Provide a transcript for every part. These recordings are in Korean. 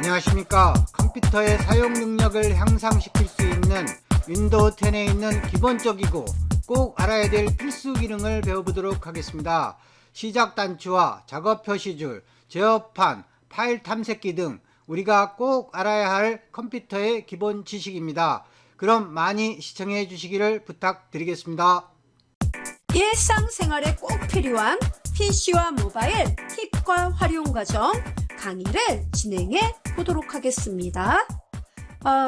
안녕하십니까. 컴퓨터의 사용 능력을 향상시킬 수 있는 윈도우 10에 있는 기본적이고 꼭 알아야 될 필수 기능을 배워보도록 하겠습니다. 시작 단추와 작업 표시줄, 제어판, 파일 탐색기 등 우리가 꼭 알아야 할 컴퓨터의 기본 지식입니다. 그럼 많이 시청해 주시기를 부탁드리겠습니다. 일상생활에 꼭 필요한 PC와 모바일 팁과 활용 과정 강의를 진행해 보도록 하겠습니다.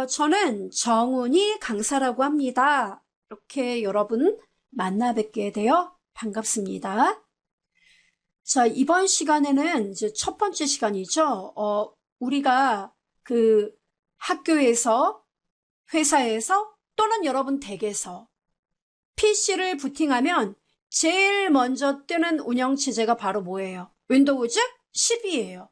저는 정훈이 강사라고 합니다. 이렇게 여러분 만나 뵙게 되어 반갑습니다. 자, 이번 시간에는 이제 첫 번째 시간이죠. 우리가 그 학교에서, 회사에서 또는 여러분 댁에서 PC를 부팅하면 제일 먼저 뜨는 운영체제가 바로 뭐예요? 윈도우즈 10이에요.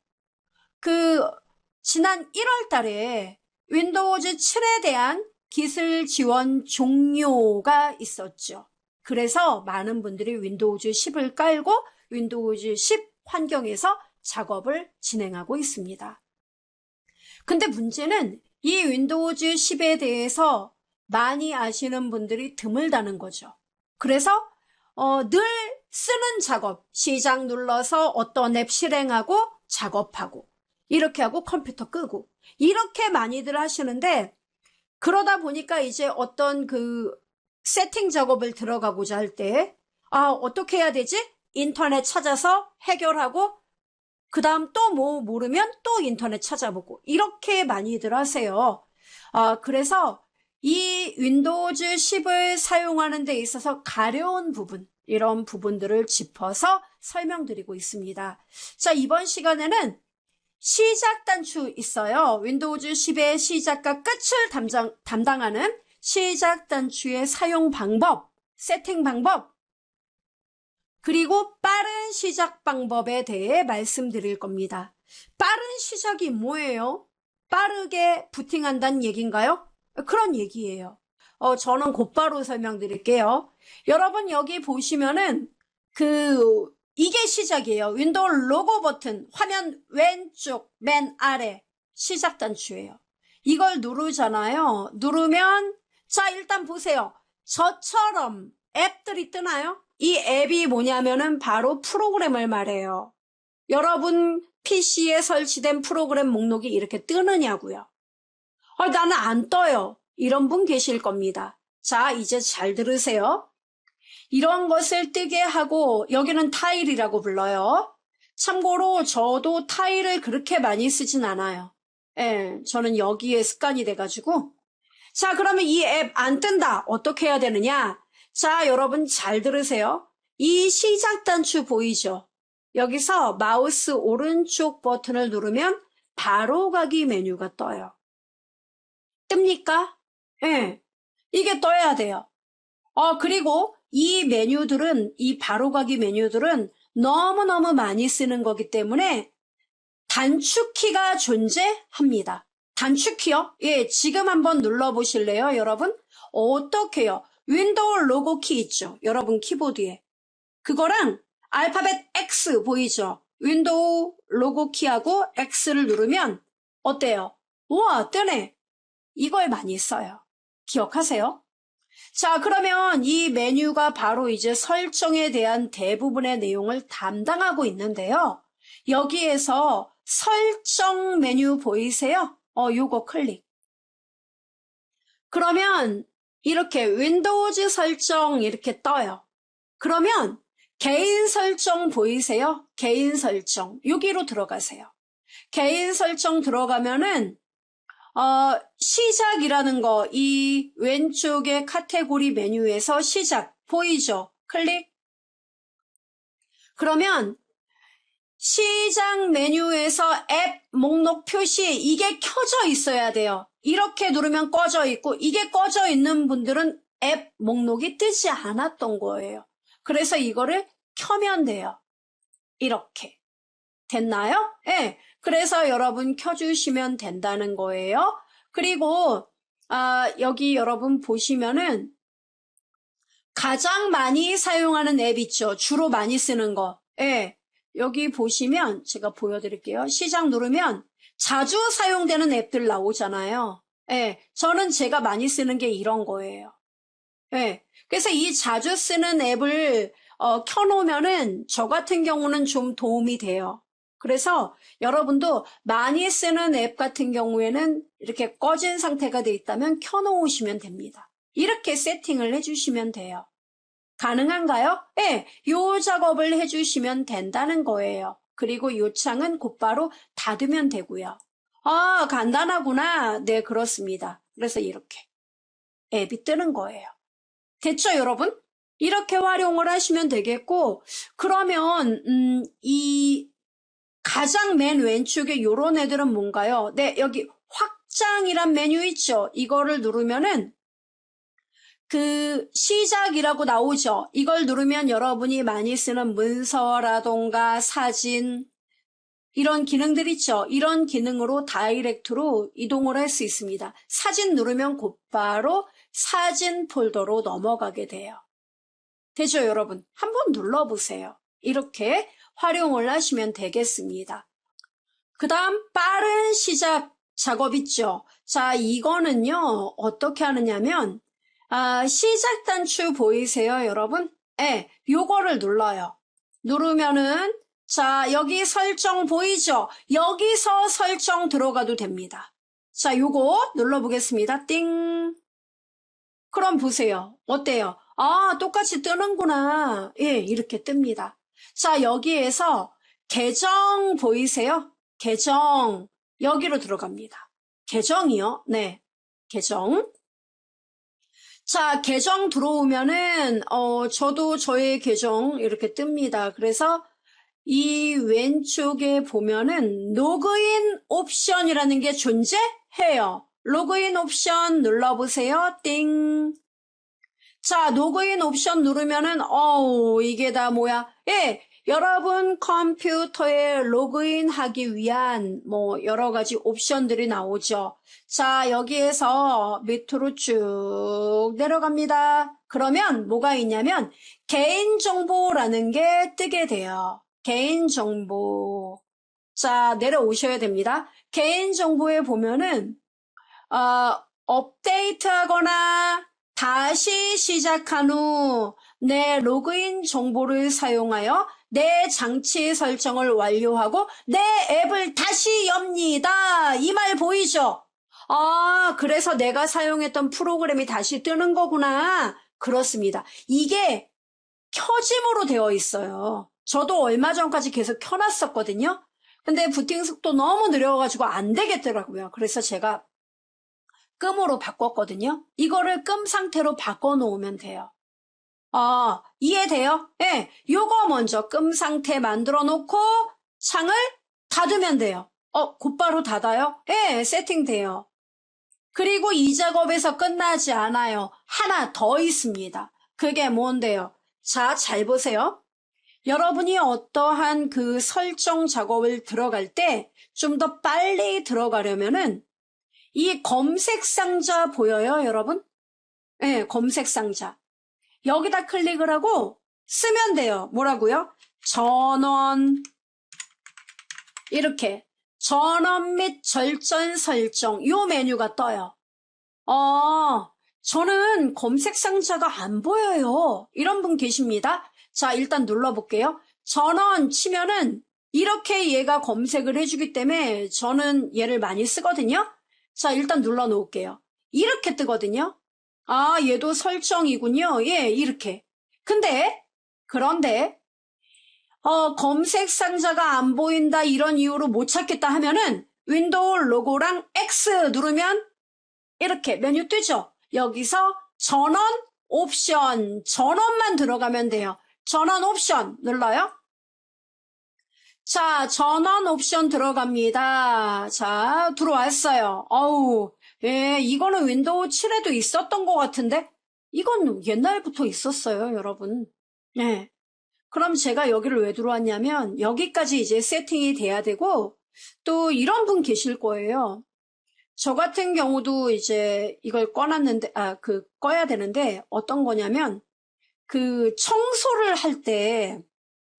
지난 1월 달에 윈도우즈 7에 대한 기술 지원 종료가 있었죠. 그래서 많은 분들이 윈도우즈 10을 깔고 윈도우즈 10 환경에서 작업을 진행하고 있습니다. 근데 문제는 이 윈도우즈 10에 대해서 많이 아시는 분들이 드물다는 거죠. 그래서 늘 쓰는 작업, 시작 눌러서 어떤 앱 실행하고 작업하고 이렇게 하고 컴퓨터 끄고 이렇게 많이들 하시는데, 그러다 보니까 이제 어떤 세팅 작업을 들어가고자 할 때 어떻게 해야 되지? 인터넷 찾아서 해결하고 그 다음 또 뭐 모르면 또 인터넷 찾아보고 이렇게 많이들 하세요. 그래서 이 윈도우즈 10을 사용하는 데 있어서 가려운 부분, 이런 부분들을 짚어서 설명드리고 있습니다. 자, 이번 시간에는 시작 단추 있어요. 윈도우즈 10의 시작과 끝을 담당하는 시작 단추의 사용 방법, 세팅 방법, 그리고 빠른 시작 방법에 대해 말씀드릴 겁니다. 빠른 시작이 뭐예요? 빠르게 부팅한다는 얘기인가요? 그런 얘기예요. 저는 곧바로 설명드릴게요. 여러분 여기 보시면은 이게 시작이에요. 윈도우 로고 버튼, 화면 왼쪽 맨 아래 시작 단추예요. 이걸 누르잖아요. 누르면 자, 일단 보세요. 저처럼 앱들이 뜨나요? 이 앱이 뭐냐면은 바로 프로그램을 말해요. 여러분 PC에 설치된 프로그램 목록이 이렇게 뜨느냐고요. 나는 안 떠요. 이런 분 계실 겁니다. 자, 이제 잘 들으세요. 이런 것을 뜨게 하고, 여기는 타일이라고 불러요. 참고로 저도 타일을 그렇게 많이 쓰진 않아요. 저는 여기에 습관이 돼가지고. 자, 그러면 이 앱 안 뜬다. 어떻게 해야 되느냐? 자, 여러분 잘 들으세요. 이 시작 단추 보이죠? 여기서 마우스 오른쪽 버튼을 누르면 바로 가기 메뉴가 떠요. 뜹니까? 이게 떠야 돼요. 그리고 이 메뉴들은, 이 바로가기 메뉴들은 너무너무 많이 쓰는 거기 때문에 단축키가 존재합니다. 단축키요? 지금 한번 눌러보실래요, 여러분? 어떻게요? 윈도우 로고 키 있죠? 여러분 키보드에. 그거랑 알파벳 X 보이죠? 윈도우 로고 키하고 X를 누르면 어때요? 우와, 뜨네. 이걸 많이 써요. 기억하세요? 자, 그러면 이 메뉴가 바로 이제 설정에 대한 대부분의 내용을 담당하고 있는데요. 여기에서 설정 메뉴 보이세요? 요거 클릭. 그러면 이렇게 윈도우즈 설정 이렇게 떠요. 그러면 개인 설정 보이세요? 개인 설정. 여기로 들어가세요. 개인 설정 들어가면은 시작이라는 거, 이 왼쪽에 카테고리 메뉴에서 시작 보이죠? 클릭. 그러면 시작 메뉴에서 앱 목록 표시, 이게 켜져 있어야 돼요. 이렇게 누르면 꺼져 있고, 이게 꺼져 있는 분들은 앱 목록이 뜨지 않았던 거예요. 그래서 이거를 켜면 돼요. 이렇게. 됐나요? 그래서 여러분 켜주시면 된다는 거예요. 그리고 여기 여러분 보시면은 가장 많이 사용하는 앱 있죠. 주로 많이 쓰는 거. 여기 보시면 제가 보여드릴게요. 시작 누르면 자주 사용되는 앱들 나오잖아요. 예, 저는 제가 많이 쓰는 게 이런 거예요. 예, 그래서 이 자주 쓰는 앱을 켜놓으면은 저 같은 경우는 좀 도움이 돼요. 그래서 여러분도 많이 쓰는 앱 같은 경우에는 이렇게 꺼진 상태가 돼 있다면 켜놓으시면 됩니다. 이렇게 세팅을 해주시면 돼요. 가능한가요? 네, 요 작업을 해주시면 된다는 거예요. 그리고 요 창은 곧바로 닫으면 되고요. 아, 간단하구나. 네, 그렇습니다. 그래서 이렇게 앱이 뜨는 거예요. 됐죠, 여러분? 이렇게 활용을 하시면 되겠고, 그러면 이 가장 맨 왼쪽에 요런 애들은 뭔가요? 네, 여기 확장이란 메뉴 있죠? 이거를 누르면은 그 시작이라고 나오죠? 이걸 누르면 여러분이 많이 쓰는 문서라던가 사진 이런 기능들 있죠? 이런 기능으로 다이렉트로 이동을 할 수 있습니다. 사진 누르면 곧바로 사진 폴더로 넘어가게 돼요. 되죠, 여러분? 한번 눌러보세요. 이렇게 활용을 하시면 되겠습니다. 그 다음 빠른 시작 작업 있죠? 자, 이거는요, 어떻게 하느냐면 시작 단추 보이세요, 여러분? 네, 요거를 눌러요. 누르면은 자, 여기 설정 보이죠? 여기서 설정 들어가도 됩니다. 자, 요거 눌러보겠습니다. 띵. 그럼 보세요. 어때요? 아, 똑같이 뜨는구나. 예, 이렇게 뜹니다. 자, 여기에서 계정 보이세요? 계정. 여기로 들어갑니다. 계정이요? 네. 계정. 자, 계정 들어오면은, 저도 저의 계정 이렇게 뜹니다. 그래서 이 왼쪽에 보면은 로그인 옵션이라는 게 존재해요. 로그인 옵션 눌러보세요. 띵. 자, 로그인 옵션 누르면은 이게 다 뭐야? 예, 여러분 컴퓨터에 로그인 하기 위한 뭐 여러 가지 옵션들이 나오죠. 자, 여기에서 밑으로 쭉 내려갑니다. 그러면 뭐가 있냐면 개인정보라는 게 뜨게 돼요. 개인정보. 자, 내려오셔야 됩니다. 개인정보에 보면은 업데이트하거나 다시 시작한 후 내 로그인 정보를 사용하여 내 장치 설정을 완료하고 내 앱을 다시 엽니다. 이 말 보이죠? 아, 그래서 내가 사용했던 프로그램이 다시 뜨는 거구나. 그렇습니다. 이게 켜짐으로 되어 있어요. 저도 얼마 전까지 계속 켜놨었거든요. 근데 부팅 속도 너무 느려가지고 안 되겠더라고요. 그래서 제가 끔으로 바꿨거든요. 이거를 끔 상태로 바꿔놓으면 돼요. 이해돼요? 예, 요거 먼저 끔 상태 만들어 놓고 창을 닫으면 돼요. 곧바로 닫아요? 예, 세팅돼요. 그리고 이 작업에서 끝나지 않아요. 하나 더 있습니다. 그게 뭔데요? 자, 잘 보세요. 여러분이 어떠한 그 설정 작업을 들어갈 때 좀 더 빨리 들어가려면은 이 검색 상자 보여요, 여러분? 네, 검색 상자. 여기다 클릭을 하고 쓰면 돼요. 뭐라고요? 전원. 이렇게. 전원 및 절전 설정. 요 메뉴가 떠요. 저는 검색 상자가 안 보여요. 이런 분 계십니다. 자, 일단 눌러볼게요. 전원 치면은 이렇게 얘가 검색을 해주기 때문에 저는 얘를 많이 쓰거든요. 자, 일단 눌러 놓을게요. 이렇게 뜨거든요. 아, 얘도 설정이군요. 예, 이렇게. 그런데, 검색 상자가 안 보인다 이런 이유로 못 찾겠다 하면은 윈도우 로고랑 X 누르면 이렇게 메뉴 뜨죠. 여기서 전원 옵션, 전원만 들어가면 돼요. 전원 옵션 눌러요. 자, 전원 옵션 들어갑니다. 자, 들어왔어요. 예, 이거는 윈도우 7에도 있었던 것 같은데 이건 옛날부터 있었어요, 여러분. 네. 그럼 제가 여기를 왜 들어왔냐면 여기까지 이제 세팅이 돼야 되고 또 이런 분 계실 거예요. 저 같은 경우도 이제 이걸 꺼놨는데, 꺼야 되는데 어떤 거냐면 그 청소를 할 때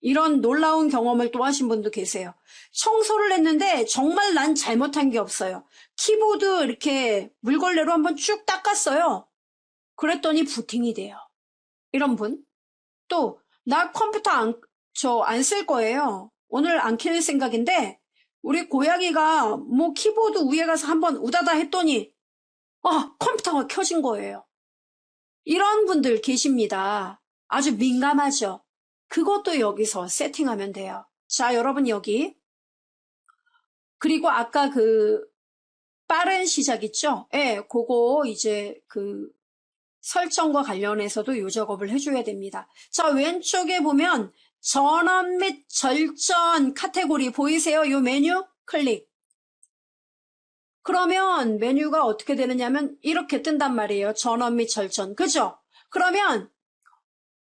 이런 놀라운 경험을 또 하신 분도 계세요. 청소를 했는데 정말 난 잘못한 게 없어요. 키보드 이렇게 물걸레로 한번 쭉 닦았어요. 그랬더니 부팅이 돼요. 이런 분. 또 나 컴퓨터 안 쓸 거예요. 오늘 안 켤 생각인데 우리 고양이가 뭐 키보드 위에 가서 한번 우다다 했더니 컴퓨터가 켜진 거예요. 이런 분들 계십니다. 아주 민감하죠. 그것도 여기서 세팅하면 돼요. 자, 여러분 여기. 그리고 아까 그 빠른 시작 있죠? 예, 그거 이제 그 설정과 관련해서도 요 작업을 해줘야 됩니다. 자, 왼쪽에 보면 전원 및 절전 카테고리 보이세요? 요 메뉴 클릭. 그러면 메뉴가 어떻게 되느냐면 이렇게 뜬단 말이에요. 전원 및 절전. 그죠? 그러면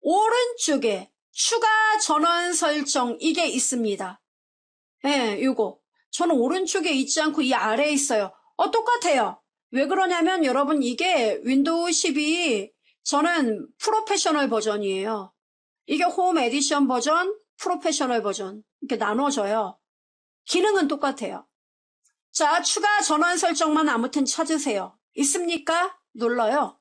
오른쪽에 추가 전원 설정 이게 있습니다. 예, 요거. 저는 오른쪽에 있지 않고 이 아래에 있어요. 똑같아요. 왜 그러냐면 여러분 이게 윈도우 10이 저는 프로페셔널 버전이에요. 이게 홈 에디션 버전, 프로페셔널 버전 이렇게 나눠져요. 기능은 똑같아요. 자, 추가 전원 설정만 아무튼 찾으세요. 있습니까? 눌러요.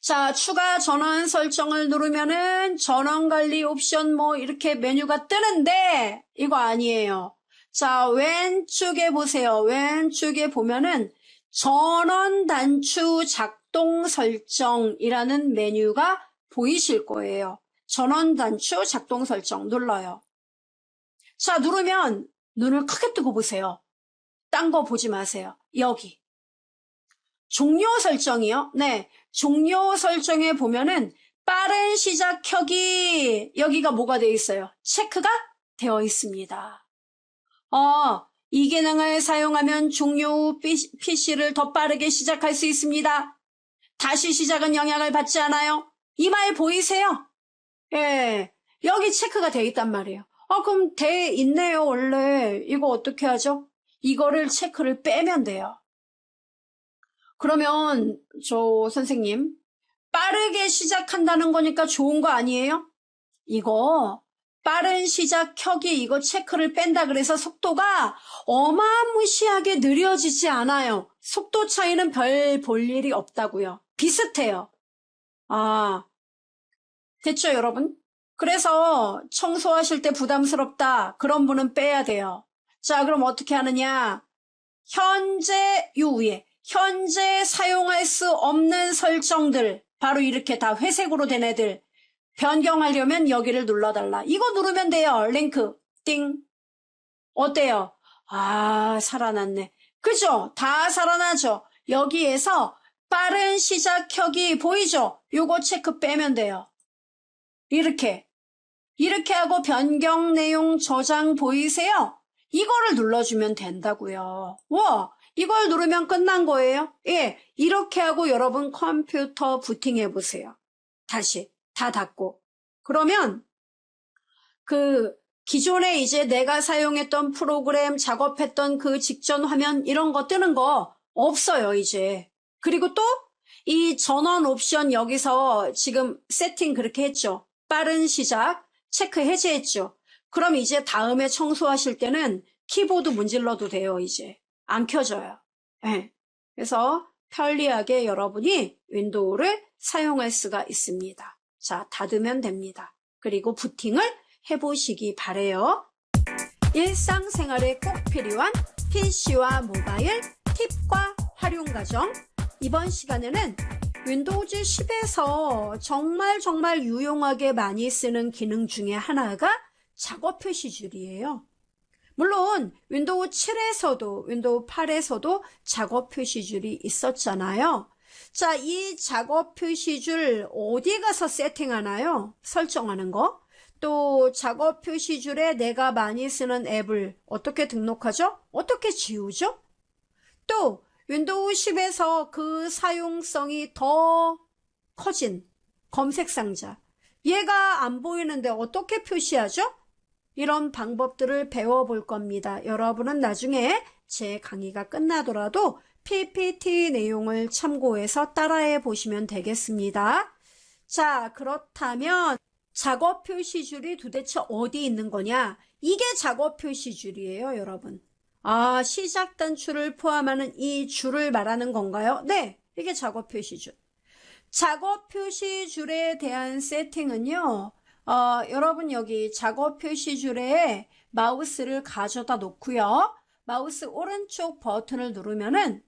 자, 추가 전원 설정을 누르면은 전원 관리 옵션 뭐 이렇게 메뉴가 뜨는데 이거 아니에요. 자, 왼쪽에 보세요. 왼쪽에 보면은 전원 단추 작동 설정이라는 메뉴가 보이실 거예요. 전원 단추 작동 설정 눌러요. 자, 누르면 눈을 크게 뜨고 보세요. 딴 거 보지 마세요. 여기. 종료 설정이요? 네. 종료 설정에 보면은 빠른 시작 켜기 여기가 뭐가 되어 있어요? 체크가 되어 있습니다. 이 기능을 사용하면 종료 후 PC를 더 빠르게 시작할 수 있습니다. 다시 시작은 영향을 받지 않아요. 이 말 보이세요? 예, 여기 체크가 되어 있단 말이에요. 그럼 돼 있네요, 원래. 이거 어떻게 하죠? 이거를 체크를 빼면 돼요. 그러면 저 선생님, 빠르게 시작한다는 거니까 좋은 거 아니에요? 이거 빠른 시작 켜기 이거 체크를 뺀다 그래서 속도가 어마무시하게 느려지지 않아요. 속도 차이는 별 볼 일이 없다고요. 비슷해요. 됐죠, 여러분? 그래서 청소하실 때 부담스럽다. 그런 분은 빼야 돼요. 자, 그럼 어떻게 하느냐? 현재 요 위에 현재 사용할 수 없는 설정들 바로 이렇게 다 회색으로 된 애들 변경하려면 여기를 눌러달라. 이거 누르면 돼요. 링크 띵. 어때요? 살아났네. 그죠? 다 살아나죠? 여기에서 빠른 시작 켜기 보이죠? 요거 체크 빼면 돼요. 이렇게 하고 변경 내용 저장 보이세요? 이거를 눌러주면 된다고요. 와, 이걸 누르면 끝난 거예요. 예, 이렇게 하고 여러분 컴퓨터 부팅해 보세요. 다시 다 닫고. 그러면 그 기존에 이제 내가 사용했던 프로그램 작업했던 그 직전 화면 이런 거 뜨는 거 없어요, 이제. 그리고 또 이 전원 옵션 여기서 지금 세팅 그렇게 했죠. 빠른 시작 체크 해제했죠. 그럼 이제 다음에 청소하실 때는 키보드 문질러도 돼요. 이제 안 켜져요. 네. 그래서 편리하게 여러분이 윈도우를 사용할 수가 있습니다. 자, 닫으면 됩니다. 그리고 부팅을 해보시기 바래요. 일상생활에 꼭 필요한 PC와 모바일 팁과 활용 과정. 이번 시간에는 윈도우즈 10에서 정말 유용하게 많이 쓰는 기능 중에 하나가 작업 표시줄이에요. 물론 윈도우 7에서도 윈도우 8에서도 작업 표시줄이 있었잖아요. 자, 이 작업 표시줄 어디 가서 세팅하나요? 설정하는 거. 또 작업 표시줄에 내가 많이 쓰는 앱을 어떻게 등록하죠? 어떻게 지우죠? 또 윈도우 10에서 그 사용성이 더 커진 검색 상자. 얘가 안 보이는데 어떻게 표시하죠? 이런 방법들을 배워볼 겁니다. 여러분은 나중에 제 강의가 끝나더라도 PPT 내용을 참고해서 따라해 보시면 되겠습니다. 자, 그렇다면 작업 표시줄이 도대체 어디 있는 거냐? 이게 작업 표시줄이에요, 여러분. 아, 시작 단추를 포함하는 이 줄을 말하는 건가요? 네, 이게 작업 표시줄. 작업 표시줄에 대한 세팅은요, 여러분 여기 작업 표시줄에 마우스를 가져다 놓고요. 마우스 오른쪽 버튼을 누르면은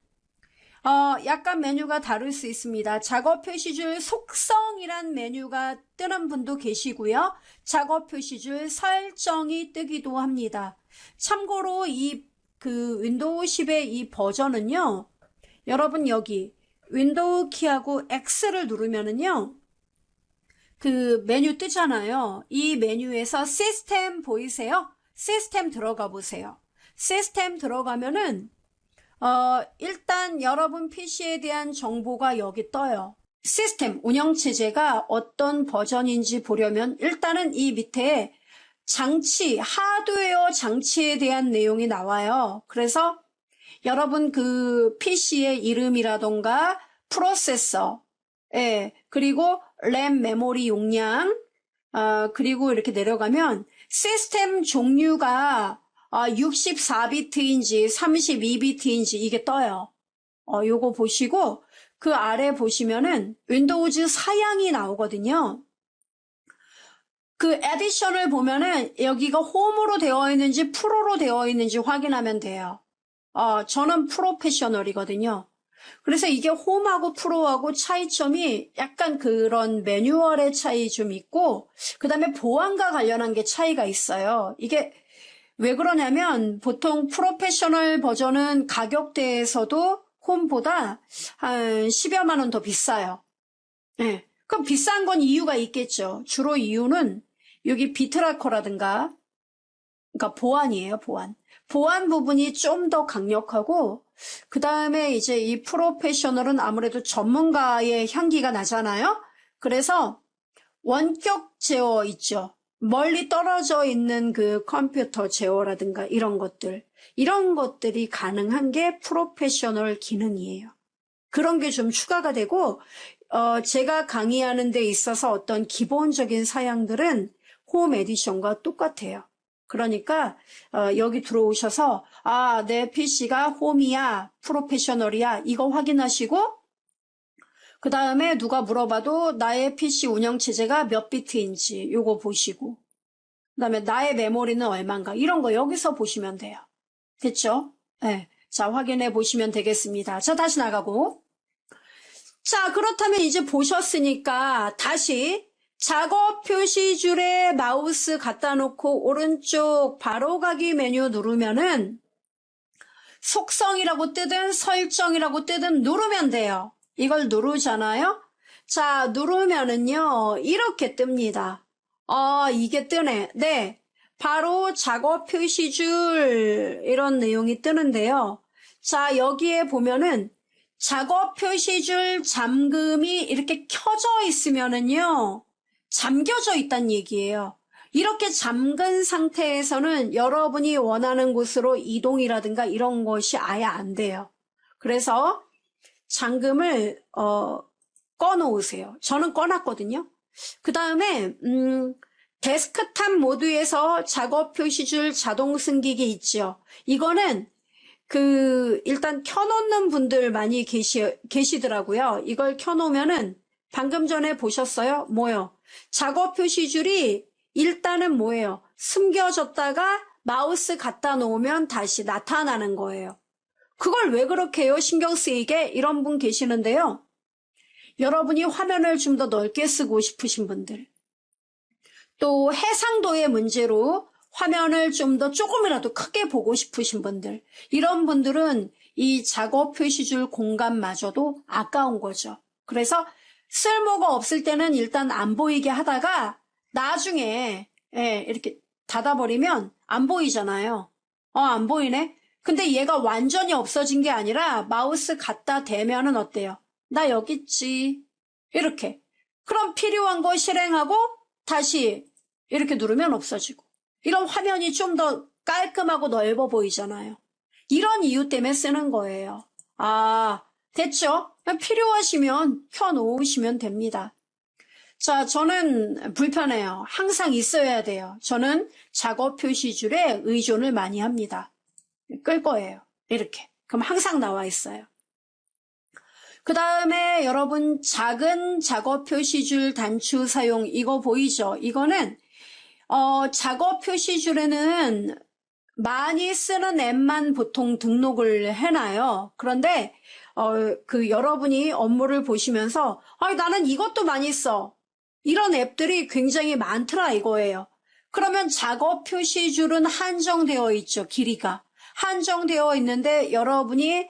약간 메뉴가 다를 수 있습니다. 작업 표시줄 속성이란 메뉴가 뜨는 분도 계시고요. 작업 표시줄 설정이 뜨기도 합니다. 참고로 윈도우 10의 이 버전은요. 여러분 여기 윈도우 키하고 X를 누르면은요. 그 메뉴 뜨잖아요. 이 메뉴에서 시스템 보이세요? 시스템 들어가 보세요. 시스템 들어가면은 일단 여러분 PC에 대한 정보가 여기 떠요. 시스템, 운영체제가 어떤 버전인지 보려면 일단은 이 밑에 장치, 하드웨어 장치에 대한 내용이 나와요. 그래서 여러분 그 PC의 이름이라던가 프로세서, 그리고 램 메모리 용량, 그리고 이렇게 내려가면 시스템 종류가 64비트인지 32비트인지 이게 떠요. 요거 보시고 그 아래 보시면은 윈도우즈 사양이 나오거든요. 그 에디션을 보면은 여기가 홈으로 되어 있는지 프로로 되어 있는지 확인하면 돼요. 저는 프로페셔널이거든요. 그래서 이게 홈하고 프로하고 차이점이 약간 그런 매뉴얼의 차이 좀 있고 그 다음에 보안과 관련한 게 차이가 있어요. 이게 왜 그러냐면 보통 프로페셔널 버전은 가격대에서도 홈보다 한 10여만 원 더 비싸요. 네. 그럼 비싼 건 이유가 있겠죠. 주로 이유는 여기 비트라커라든가 그러니까 보안이에요, 보안. 보안 부분이 좀 더 강력하고 그 다음에 이제 이 프로페셔널은 아무래도 전문가의 향기가 나잖아요. 그래서 원격 제어 있죠. 멀리 떨어져 있는 그 컴퓨터 제어라든가 이런 것들이 가능한 게 프로페셔널 기능이에요. 그런 게 좀 추가가 되고 제가 강의하는 데 있어서 어떤 기본적인 사양들은 홈 에디션과 똑같아요. 그러니까 여기 들어오셔서 내 PC가 홈이야, 프로페셔널이야 이거 확인하시고 그 다음에 누가 물어봐도 나의 PC 운영체제가 몇 비트인지 요거 보시고 그 다음에 나의 메모리는 얼마인가 이런 거 여기서 보시면 돼요. 됐죠? 네. 자, 확인해 보시면 되겠습니다. 자, 다시 나가고 자, 그렇다면 이제 보셨으니까 다시 작업 표시줄에 마우스 갖다 놓고 오른쪽 바로가기 메뉴 누르면은 속성이라고 뜨든 설정이라고 뜨든 누르면 돼요. 이걸 누르잖아요. 자, 누르면은요 이렇게 뜹니다. 이게 뜨네. 네, 바로 작업 표시줄 이런 내용이 뜨는데요. 자, 여기에 보면은 작업 표시줄 잠금이 이렇게 켜져 있으면은요 잠겨져 있다는 얘기예요. 이렇게 잠근 상태에서는 여러분이 원하는 곳으로 이동이라든가 이런 것이 아예 안 돼요. 그래서 잠금을 꺼놓으세요. 저는 꺼놨거든요. 그 다음에 데스크탑 모드에서 작업 표시줄 자동 숨기기 있죠. 이거는 일단 켜놓는 분들 많이 계시더라고요. 이걸 켜놓으면은 방금 전에 보셨어요? 뭐요? 작업 표시줄이 일단은 뭐예요? 숨겨졌다가 마우스 갖다 놓으면 다시 나타나는 거예요. 그걸 왜 그렇게 해요? 신경 쓰이게? 이런 분 계시는데요. 여러분이 화면을 좀 더 넓게 쓰고 싶으신 분들, 또 해상도의 문제로 화면을 좀 더 조금이라도 크게 보고 싶으신 분들, 이런 분들은 이 작업 표시줄 공간마저도 아까운 거죠. 그래서 쓸모가 없을 때는 일단 안 보이게 하다가 나중에 이렇게 닫아버리면 안 보이잖아요. 안 보이네? 근데 얘가 완전히 없어진 게 아니라 마우스 갖다 대면은 어때요? 나 여기 있지. 이렇게. 그럼 필요한 거 실행하고 다시 이렇게 누르면 없어지고. 이런 화면이 좀 더 깔끔하고 넓어 보이잖아요. 이런 이유 때문에 쓰는 거예요. 됐죠? 필요하시면 켜놓으시면 됩니다. 자, 저는 불편해요. 항상 있어야 돼요. 저는 작업 표시줄에 의존을 많이 합니다. 끌 거예요. 이렇게. 그럼 항상 나와 있어요. 그 다음에 여러분 작은 작업 표시줄 단추 사용 이거 보이죠? 이거는 작업 표시줄에는 많이 쓰는 앱만 보통 등록을 해놔요. 그런데 여러분이 업무를 보시면서 나는 이것도 많이 써. 이런 앱들이 굉장히 많더라 이거예요. 그러면 작업 표시줄은 한정되어 있죠. 길이가. 한정되어 있는데 여러분이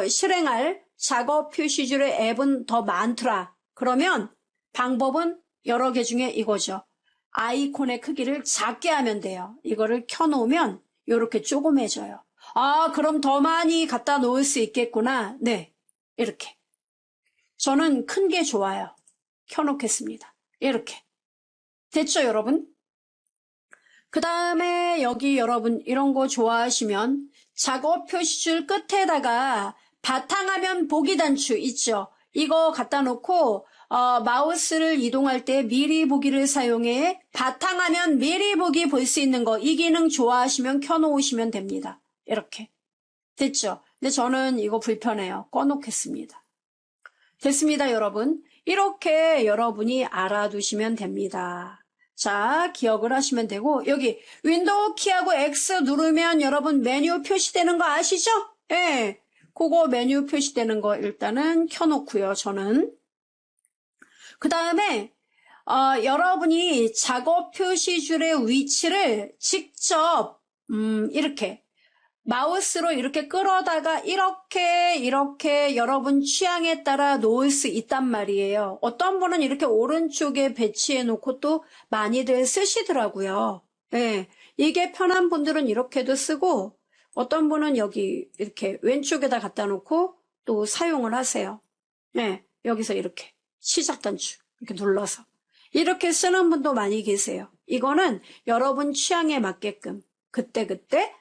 실행할 작업 표시줄의 앱은 더 많더라. 그러면 방법은 여러 개 중에 이거죠. 아이콘의 크기를 작게 하면 돼요. 이거를 켜놓으면 이렇게 조그매져요. 그럼 더 많이 갖다 놓을 수 있겠구나. 네, 이렇게. 저는 큰 게 좋아요. 켜놓겠습니다. 이렇게. 됐죠, 여러분? 그 다음에 여기 여러분 이런 거 좋아하시면 작업 표시줄 끝에다가 바탕화면 보기 단추 있죠? 이거 갖다 놓고 마우스를 이동할 때 미리 보기를 사용해 바탕화면 미리 보기 볼 수 있는 거 이 기능 좋아하시면 켜놓으시면 됩니다. 이렇게. 됐죠? 근데 저는 이거 불편해요. 꺼놓겠습니다. 됐습니다, 여러분. 이렇게 여러분이 알아두시면 됩니다. 자, 기억을 하시면 되고 여기 윈도우 키하고 X 누르면 여러분 메뉴 표시되는 거 아시죠? 예. 그거 메뉴 표시되는 거 일단은 켜놓고요, 저는. 그 다음에 여러분이 작업 표시줄의 위치를 직접 이렇게 마우스로 이렇게 끌어다가 이렇게 여러분 취향에 따라 놓을 수 있단 말이에요. 어떤 분은 이렇게 오른쪽에 배치해 놓고 또 많이들 쓰시더라고요. 네, 이게 편한 분들은 이렇게도 쓰고 어떤 분은 여기 이렇게 왼쪽에다 갖다 놓고 또 사용을 하세요. 네, 여기서 이렇게 시작 단추 이렇게 눌러서 이렇게 쓰는 분도 많이 계세요. 이거는 여러분 취향에 맞게끔 그때그때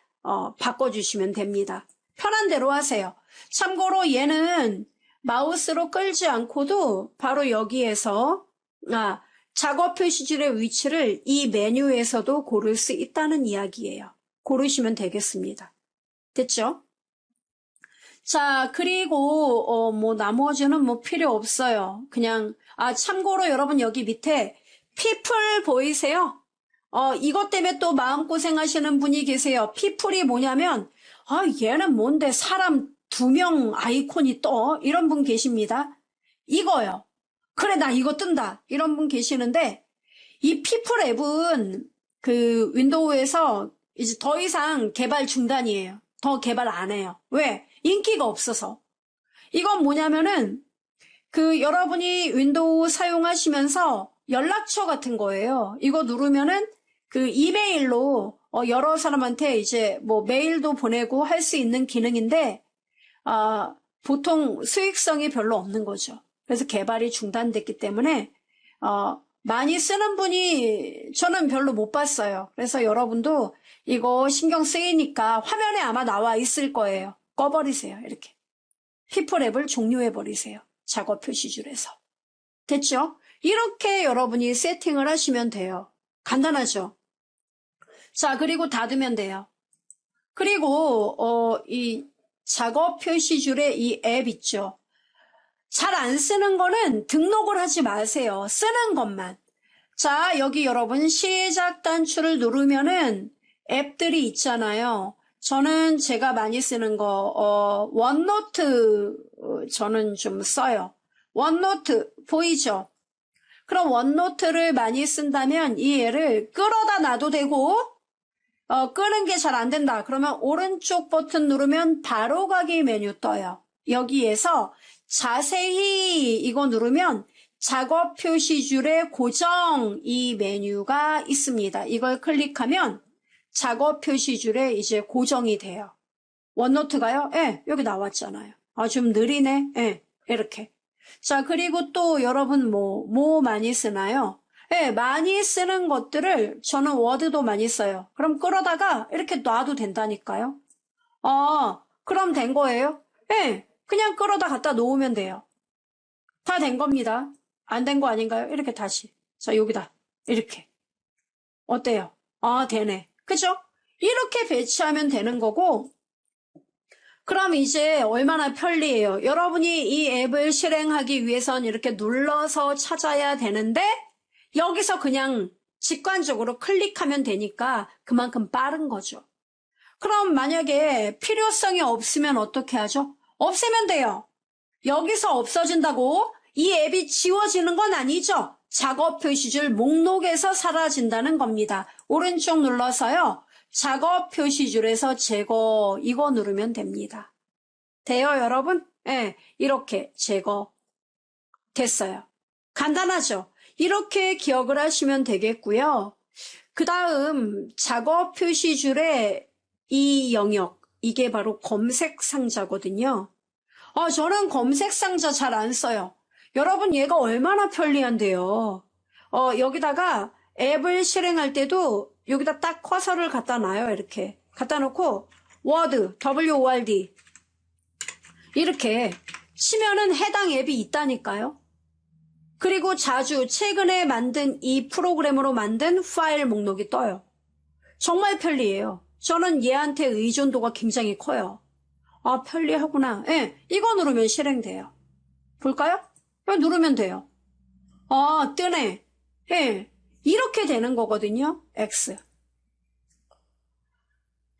바꿔주시면 됩니다. 편한 대로 하세요. 참고로 얘는 마우스로 끌지 않고도 바로 여기에서 작업 표시줄의 위치를 이 메뉴에서도 고를 수 있다는 이야기예요. 고르시면 되겠습니다. 됐죠? 자, 그리고 나머지는 필요 없어요. 그냥 참고로 여러분 여기 밑에 people 보이세요? 이것 때문에 또 마음고생 하시는 분이 계세요. 피플이 뭐냐면, 얘는 뭔데 사람 2명 아이콘이 떠? 이런 분 계십니다. 이거요. 그래, 나 이거 뜬다. 이런 분 계시는데, 이 피플 앱은 그 윈도우에서 이제 더 이상 개발 중단이에요. 더 개발 안 해요. 왜? 인기가 없어서. 이건 뭐냐면은, 여러분이 윈도우 사용하시면서 연락처 같은 거예요. 이거 누르면은 그 이메일로 여러 사람한테 이제 메일도 보내고 할 수 있는 기능인데 보통 수익성이 별로 없는 거죠. 그래서 개발이 중단됐기 때문에 많이 쓰는 분이 저는 별로 못 봤어요. 그래서 여러분도 이거 신경 쓰이니까 화면에 아마 나와 있을 거예요. 꺼버리세요. 이렇게. 피플 앱을 종료해버리세요. 작업 표시줄에서. 됐죠? 이렇게 여러분이 세팅을 하시면 돼요. 간단하죠? 자, 그리고 닫으면 돼요. 그리고 이 작업 표시줄에 이 앱 있죠? 잘 안 쓰는 거는 등록을 하지 마세요. 쓰는 것만. 자, 여기 여러분 시작 단추를 누르면은 앱들이 있잖아요. 저는 제가 많이 쓰는 거 원노트 저는 좀 써요. 원노트 보이죠? 그럼 원노트를 많이 쓴다면 이 애를 끌어다 놔도 되고 끄는 게 잘 안 된다. 그러면 오른쪽 버튼 누르면 바로가기 메뉴 떠요. 여기에서 자세히 이거 누르면 작업 표시줄의 고정 이 메뉴가 있습니다. 이걸 클릭하면 작업 표시줄에 이제 고정이 돼요. 원노트가요? 예, 여기 나왔잖아요. 좀 느리네. 예, 이렇게. 자, 그리고 또 여러분 뭐 많이 쓰나요? 예, 많이 쓰는 것들을 저는 워드도 많이 써요. 그럼 끌어다가 이렇게 놔도 된다니까요. 그럼 된 거예요? 예, 그냥 끌어다 갖다 놓으면 돼요. 다 된 겁니다. 안 된 거 아닌가요? 이렇게 다시. 자, 여기다. 이렇게. 어때요? 아, 되네. 그죠? 이렇게 배치하면 되는 거고, 그럼 이제 얼마나 편리해요. 여러분이 이 앱을 실행하기 위해선 이렇게 눌러서 찾아야 되는데, 여기서 그냥 직관적으로 클릭하면 되니까 그만큼 빠른 거죠. 그럼 만약에 필요성이 없으면 어떻게 하죠? 없애면 돼요. 여기서 없어진다고 이 앱이 지워지는 건 아니죠. 작업 표시줄 목록에서 사라진다는 겁니다. 오른쪽 눌러서요. 작업 표시줄에서 제거 이거 누르면 됩니다. 돼요, 여러분? 네, 이렇게 제거 됐어요. 간단하죠? 이렇게 기억을 하시면 되겠고요. 그 다음 작업 표시줄의 이 영역, 이게 바로 검색 상자거든요. 저는 검색 상자 잘 안 써요. 여러분 얘가 얼마나 편리한데요. 여기다가 앱을 실행할 때도 여기다 딱 커서를 갖다 놔요. 이렇게 갖다 놓고 워드, WORD 이렇게 치면은 해당 앱이 있다니까요. 그리고 자주 최근에 만든 이 프로그램으로 만든 파일 목록이 떠요. 정말 편리해요. 저는 얘한테 의존도가 굉장히 커요. 아, 편리하구나. 예, 이거 누르면 실행돼요. 볼까요? 이거 누르면 돼요. 아, 뜨네. 예, 이렇게 되는 거거든요. X.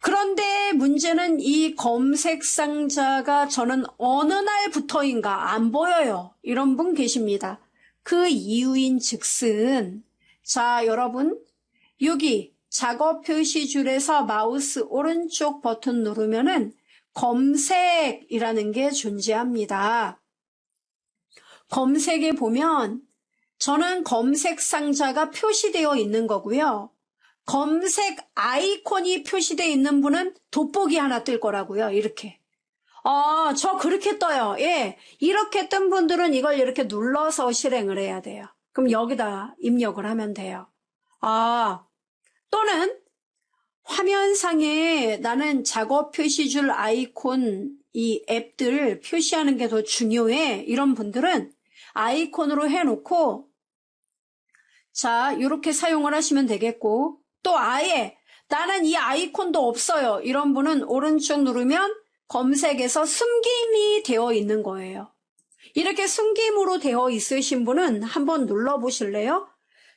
그런데 문제는 이 검색 상자가 저는 어느 날부터인가 안 보여요. 이런 분 계십니다. 그 이유인 즉슨, 자, 여러분, 여기 작업 표시줄에서 마우스 오른쪽 버튼 누르면은 검색이라는 게 존재합니다. 검색에 보면 저는 검색 상자가 표시되어 있는 거고요. 검색 아이콘이 표시되어 있는 분은 돋보기 하나 뜰 거라고요. 이렇게. 저 그렇게 떠요. 예. 이렇게 뜬 분들은 이걸 이렇게 눌러서 실행을 해야 돼요. 그럼 여기다 입력을 하면 돼요. 또는 화면상에 나는 작업 표시줄 아이콘 이 앱들 표시하는 게 더 중요해. 이런 분들은 아이콘으로 해놓고 자, 이렇게 사용을 하시면 되겠고 또 아예 나는 이 아이콘도 없어요. 이런 분은 오른쪽 누르면 검색에서 숨김이 되어 있는 거예요. 이렇게 숨김으로 되어 있으신 분은 한번 눌러보실래요?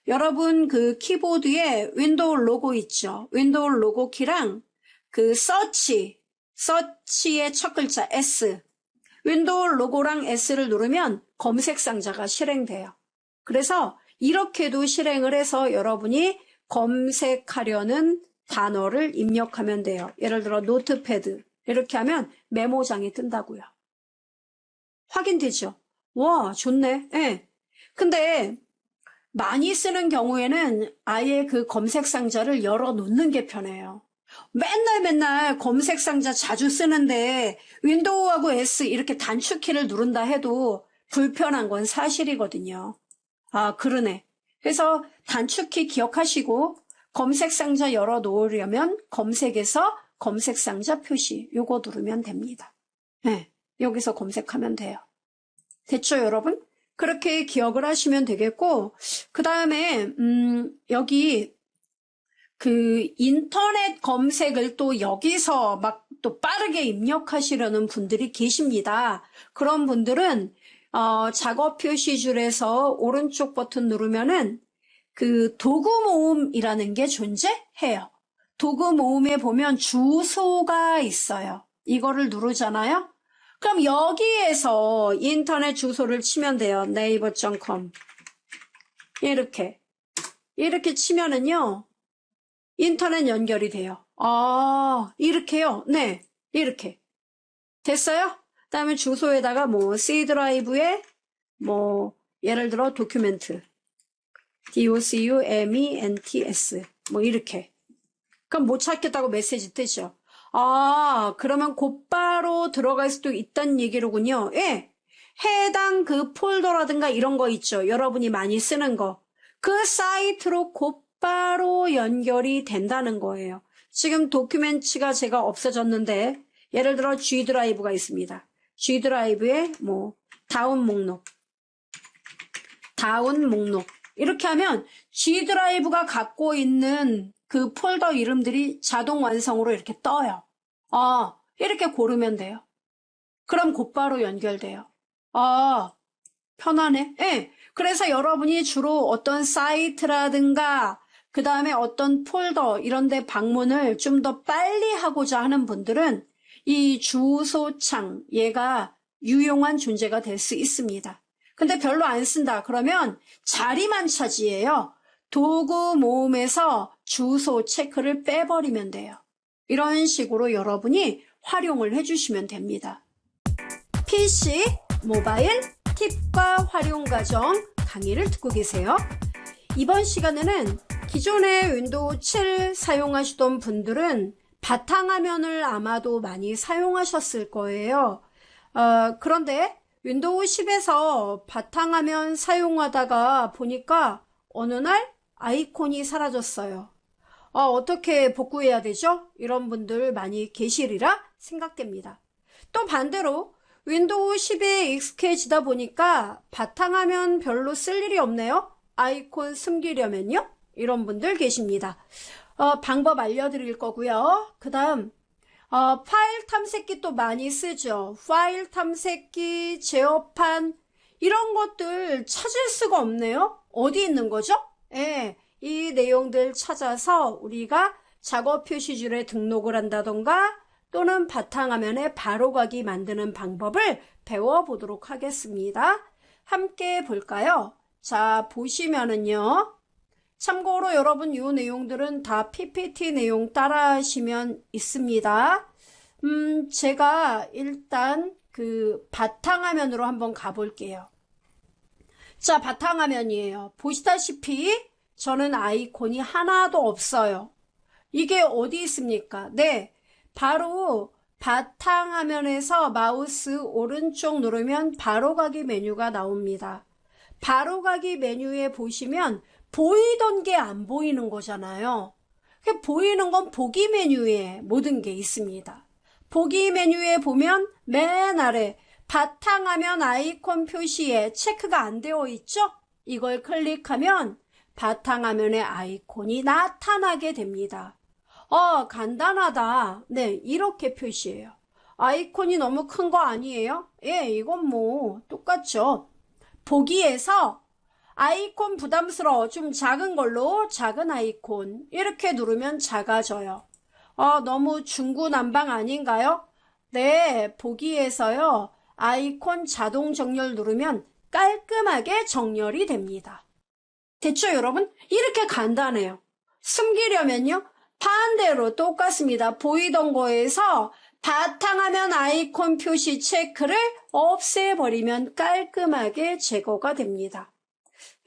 여러분 그 키보드에 윈도우 로고 있죠. 윈도우 로고 키랑 그 서치의 첫 글자 S, 윈도우 로고랑 S를 누르면 검색 상자가 실행돼요. 그래서 이렇게도 실행을 해서 여러분이 검색하려는 단어를 입력하면 돼요. 예를 들어 노트패드 이렇게 하면 메모장이 뜬다고요. 확인되죠? 와, 좋네. 예. 근데 많이 쓰는 경우에는 아예 그 검색 상자를 열어 놓는 게 편해요. 맨날 검색 상자 자주 쓰는데 윈도우하고 S 이렇게 단축키를 누른다 해도 불편한 건 사실이거든요. 아, 그러네. 그래서 단축키 기억하시고 검색 상자 열어 놓으려면 검색에서 검색 상자 표시 요거 누르면 됩니다. 네, 여기서 검색하면 돼요. 됐죠, 여러분? 그렇게 기억을 하시면 되겠고, 그 다음에 여기 그 인터넷 검색을 또 여기서 막 또 빠르게 입력하시려는 분들이 계십니다. 그런 분들은 작업 표시줄에서 오른쪽 버튼 누르면은 그 도구 모음이라는 게 존재해요. 도구 모음에 보면 주소가 있어요. 이거를 누르잖아요. 그럼 여기에서 인터넷 주소를 치면 돼요. naver.com 이렇게 치면은요 인터넷 연결이 돼요. 이렇게요? 네, 이렇게 됐어요? 그다음에 주소에다가 뭐 C 드라이브에 뭐 예를 들어 도큐멘트 DOCUMENTS 뭐 이렇게. 그럼 못 찾겠다고 메시지 뜨죠. 그러면 곧바로 들어갈 수도 있다는 얘기로군요. 예. 해당 그 폴더라든가 이런 거 있죠. 여러분이 많이 쓰는 거. 그 사이트로 곧바로 연결이 된다는 거예요. 지금 도큐멘트가 제가 없어졌는데 예를 들어 G 드라이브가 있습니다. G 드라이브에 뭐 다운 목록. 다운 목록. 이렇게 하면 G 드라이브가 갖고 있는 그 폴더 이름들이 자동 완성으로 이렇게 떠요. 이렇게 고르면 돼요. 그럼 곧바로 연결돼요. 편하네. 예. 그래서 여러분이 주로 어떤 사이트라든가 그 다음에 어떤 폴더 이런 데 방문을 좀 더 빨리 하고자 하는 분들은 이 주소창 얘가 유용한 존재가 될 수 있습니다. 근데 별로 안 쓴다 그러면 자리만 차지해요. 도구 모음에서 주소 체크를 빼버리면 돼요. 이런 식으로 여러분이 활용을 해주시면 됩니다. PC, 모바일, 팁과 활용 과정 강의를 듣고 계세요. 이번 시간에는 기존의 윈도우 7 사용하시던 분들은 바탕화면을 아마도 많이 사용하셨을 거예요. 그런데 윈도우 10에서 바탕화면 사용하다가 보니까 어느 날 아이콘이 사라졌어요. 어떻게 복구해야 되죠? 이런 분들 많이 계시리라 생각됩니다. 또 반대로 윈도우 10에 익숙해지다 보니까 바탕화면 별로 쓸 일이 없네요. 아이콘 숨기려면요. 이런 분들 계십니다. 방법 알려드릴 거고요. 그 다음 파일 탐색기 또 많이 쓰죠. 파일 탐색기, 제어판 이런 것들 찾을 수가 없네요. 어디 있는 거죠? 예, 이 내용들 찾아서 우리가 작업 표시줄에 등록을 한다던가 또는 바탕화면에 바로가기 만드는 방법을 배워보도록 하겠습니다. 함께 볼까요? 자, 보시면은요. 참고로 여러분 이 내용들은 다 PPT 내용 따라 하시면 있습니다. 제가 일단 그 바탕화면으로 한번 가볼게요. 자, 바탕화면이에요. 보시다시피 저는 아이콘이 하나도 없어요. 이게 어디 있습니까? 네, 바로 바탕화면에서 마우스 오른쪽 누르면 바로가기 메뉴가 나옵니다. 바로가기 메뉴에 보시면 보이던 게 안 보이는 거잖아요. 보이는 건 보기 메뉴에 모든 게 있습니다. 보기 메뉴에 보면 맨 아래 바탕화면 아이콘 표시에 체크가 안 되어 있죠? 이걸 클릭하면 바탕화면의 아이콘이 나타나게 됩니다. 간단하다. 네, 이렇게 표시해요. 아이콘이 너무 큰 거 아니에요? 예, 이건 뭐 똑같죠. 보기에서 아이콘 부담스러워. 좀 작은 걸로 작은 아이콘 이렇게 누르면 작아져요. 너무 중구난방 아닌가요? 네, 보기에서요. 아이콘 자동 정렬 누르면 깔끔하게 정렬이 됩니다. 됐죠, 여러분? 이렇게 간단해요. 숨기려면요. 반대로 똑같습니다. 보이던 거에서 바탕화면 아이콘 표시 체크를 없애버리면 깔끔하게 제거가 됩니다.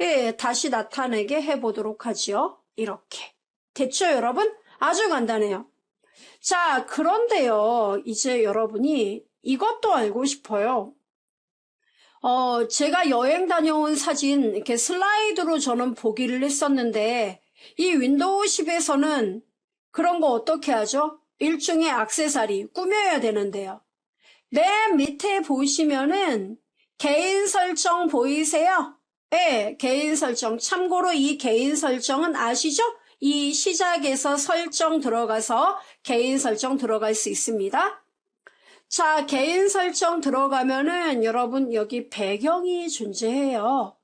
예, 다시 나타내게 해보도록 하죠. 이렇게. 됐죠, 여러분? 아주 간단해요. 자, 그런데요. 이제 여러분이 이것도 알고 싶어요. 제가 여행 다녀온 사진 이렇게 슬라이드로 저는 보기를 했었는데 이 윈도우 10에서는 그런 거 어떻게 하죠? 일종의 액세서리 꾸며야 되는데요. 맨 밑에 보시면은 개인 설정 보이세요? 네, 개인 설정. 참고로 이 개인 설정은 아시죠? 이 시작에서 설정 들어가서 개인 설정 들어갈 수 있습니다. 자, 개인 설정 들어가면은 여러분 여기 배경이 존재해요.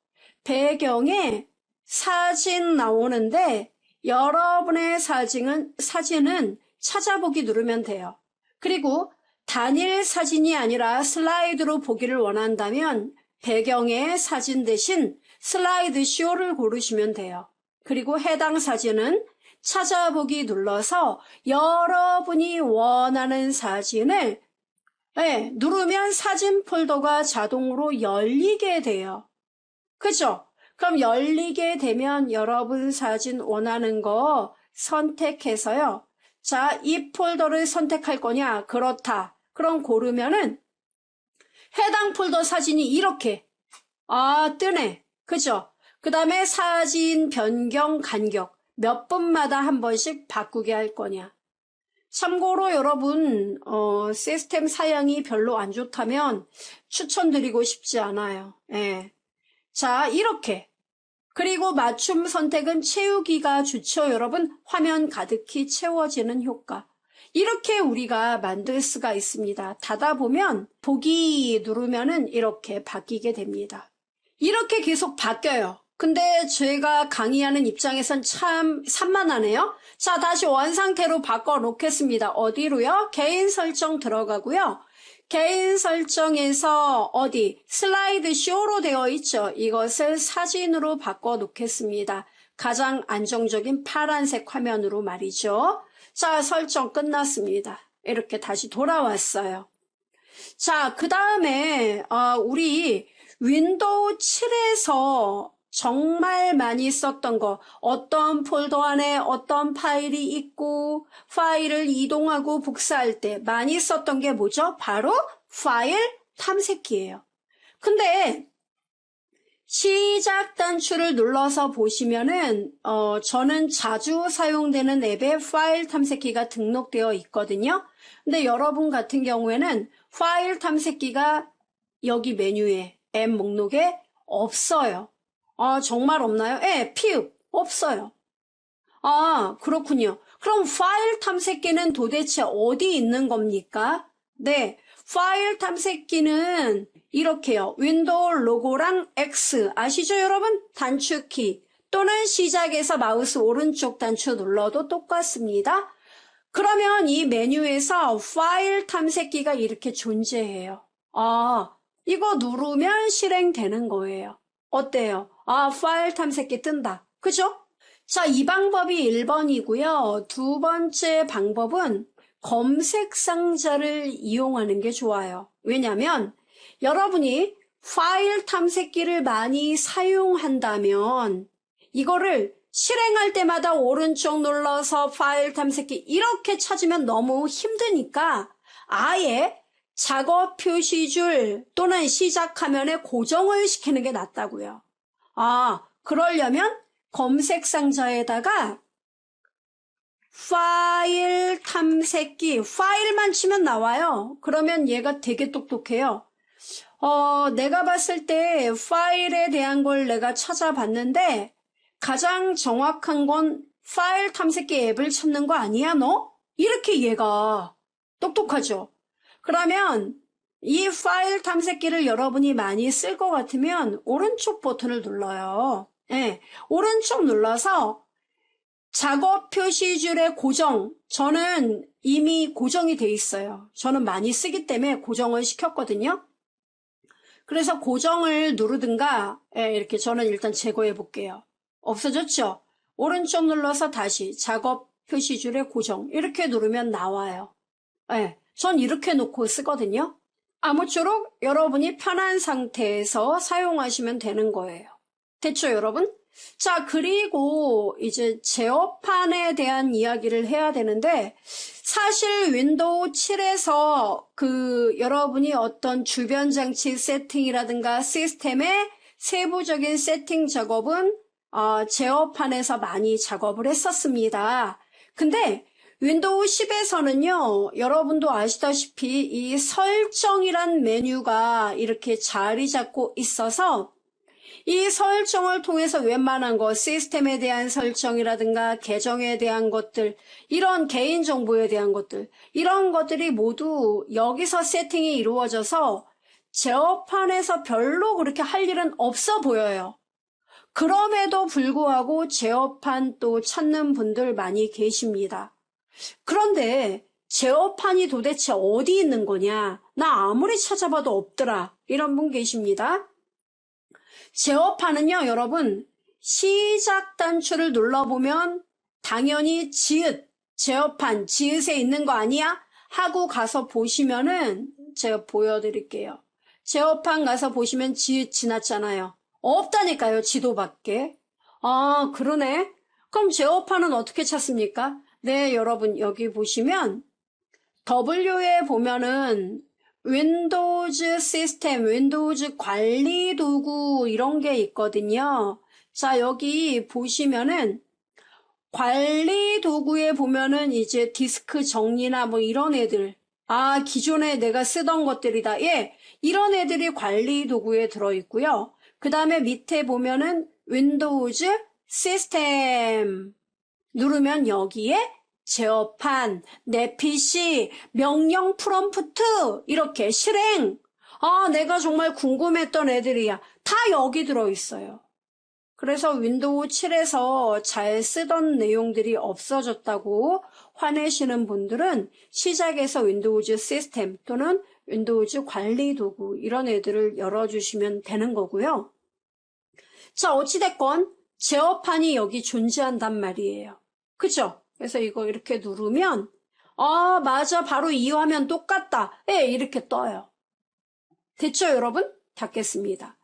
배경에 사진 나오는데 여러분의 사진은 찾아보기 누르면 돼요. 그리고 단일 사진이 아니라 슬라이드로 보기를 원한다면 배경의 사진 대신 슬라이드 쇼를 고르시면 돼요. 그리고 해당 사진은 찾아보기 눌러서 여러분이 원하는 사진을 누르면 사진 폴더가 자동으로 열리게 돼요. 그죠? 그럼 열리게 되면 여러분 사진 원하는 거 선택해서요. 자, 이 폴더를 선택할 거냐? 그렇다. 그럼 고르면은 해당 폴더 사진이 이렇게 뜨네. 그죠? 그 다음에 사진 변경 간격 몇 분마다 한 번씩 바꾸게 할 거냐. 참고로 여러분 시스템 사양이 별로 안 좋다면 추천드리고 싶지 않아요. 예. 자, 이렇게. 그리고 맞춤 선택은 채우기가 좋죠, 여러분. 화면 가득히 채워지는 효과. 이렇게 우리가 만들 수가 있습니다. 닫아보면 보기 누르면은 이렇게 바뀌게 됩니다. 이렇게 계속 바뀌어요. 근데 제가 강의하는 입장에선 참 산만하네요. 자, 다시 원상태로 바꿔 놓겠습니다. 어디로요? 개인 설정 들어가고요. 개인 설정에서 어디 슬라이드 쇼로 되어 있죠. 이것을 사진으로 바꿔 놓겠습니다. 가장 안정적인 파란색 화면으로 말이죠. 자, 설정 끝났습니다. 이렇게 다시 돌아왔어요. 자, 그 다음에 우리 윈도우 7에서 정말 많이 썼던 거, 어떤 폴더 안에 어떤 파일이 있고 파일을 이동하고 복사할 때 많이 썼던 게 뭐죠? 바로 파일 탐색기예요. 근데 시작 단추를 눌러서 보시면은 저는 자주 사용되는 앱에 파일 탐색기가 등록되어 있거든요. 근데 여러분 같은 경우에는 파일 탐색기가 여기 메뉴에 앱 목록에 없어요. 정말 없나요? 예, 피읍 없어요. 그렇군요. 그럼 파일 탐색기는 도대체 어디 있는 겁니까? 네, 파일 탐색기는 이렇게요. 윈도우 로고랑 X 아시죠, 여러분? 단축키 또는 시작에서 마우스 오른쪽 단추 눌러도 똑같습니다. 그러면 이 메뉴에서 파일 탐색기가 이렇게 존재해요. 이거 누르면 실행되는 거예요. 어때요? 파일 탐색기 뜬다. 그죠? 자, 이 방법이 1번이고요. 두 번째 방법은 검색 상자를 이용하는 게 좋아요. 왜냐하면 여러분이 파일 탐색기를 많이 사용한다면 이거를 실행할 때마다 오른쪽 눌러서 파일 탐색기 이렇게 찾으면 너무 힘드니까 아예 작업 표시줄 또는 시작 화면에 고정을 시키는 게 낫다고요. 그러려면 검색 상자에다가 파일 탐색기, 파일만 치면 나와요. 그러면 얘가 되게 똑똑해요. 내가 봤을 때 파일에 대한 걸 내가 찾아봤는데 가장 정확한 건 파일 탐색기 앱을 찾는 거 아니야, 너? 이렇게 얘가 똑똑하죠. 그러면 이 파일 탐색기를 여러분이 많이 쓸 것 같으면 오른쪽 버튼을 눌러요. 네, 오른쪽 눌러서 작업 표시줄의 고정, 저는 이미 고정이 돼 있어요. 저는 많이 쓰기 때문에 고정을 시켰거든요. 그래서 고정을 누르든가 이렇게 저는 일단 제거해 볼게요. 없어졌죠? 오른쪽 눌러서 다시 작업 표시줄의 고정 이렇게 누르면 나와요. 전 이렇게 놓고 쓰거든요. 아무쪼록 여러분이 편한 상태에서 사용하시면 되는 거예요. 됐죠, 여러분? 자, 그리고 이제 제어판에 대한 이야기를 해야 되는데 사실 윈도우 7에서 여러분이 어떤 주변 장치 세팅이라든가 시스템의 세부적인 세팅 작업은 제어판에서 많이 작업을 했었습니다. 근데 윈도우 10에서는요, 여러분도 아시다시피 이 설정이란 메뉴가 이렇게 자리 잡고 있어서 이 설정을 통해서 웬만한 거, 시스템에 대한 설정이라든가 계정에 대한 것들, 이런 개인정보에 대한 것들, 이런 것들이 모두 여기서 세팅이 이루어져서 제어판에서 별로 그렇게 할 일은 없어 보여요. 그럼에도 불구하고 제어판 또 찾는 분들 많이 계십니다. 그런데 제어판이 도대체 어디 있는 거냐? 나 아무리 찾아봐도 없더라. 이런 분 계십니다. 제어판은요, 여러분, 시작 단추를 눌러보면 당연히 지읒, 제어판, 지읒에 있는 거 아니야? 하고 가서 보시면은 제가 보여드릴게요. 제어판 가서 보시면 지읒 지났잖아요. 없다니까요, 지도밖에. 그러네. 그럼 제어판은 어떻게 찾습니까? 네, 여러분, 여기 보시면 W에 보면은 윈도우즈 시스템, 윈도우즈 관리 도구 이런 게 있거든요. 자, 여기 보시면은 관리 도구에 보면은 이제 디스크 정리나 뭐 이런 애들, 기존에 내가 쓰던 것들이다. 이런 애들이 관리 도구에 들어있고요. 그 다음에 밑에 보면은 윈도우즈 시스템 누르면 여기에 제어판, 내 PC, 명령 프롬프트 이렇게 실행. 내가 정말 궁금했던 애들이야. 다 여기 들어있어요. 그래서 윈도우 7에서 잘 쓰던 내용들이 없어졌다고 화내시는 분들은 시작에서 윈도우즈 시스템 또는 윈도우즈 관리 도구 이런 애들을 열어주시면 되는 거고요. 자, 어찌됐건 제어판이 여기 존재한단 말이에요. 그죠? 그래서 이거 이렇게 누르면 맞아, 바로 이 화면 똑같다. 이렇게 떠요. 됐죠, 여러분? 닫겠습니다.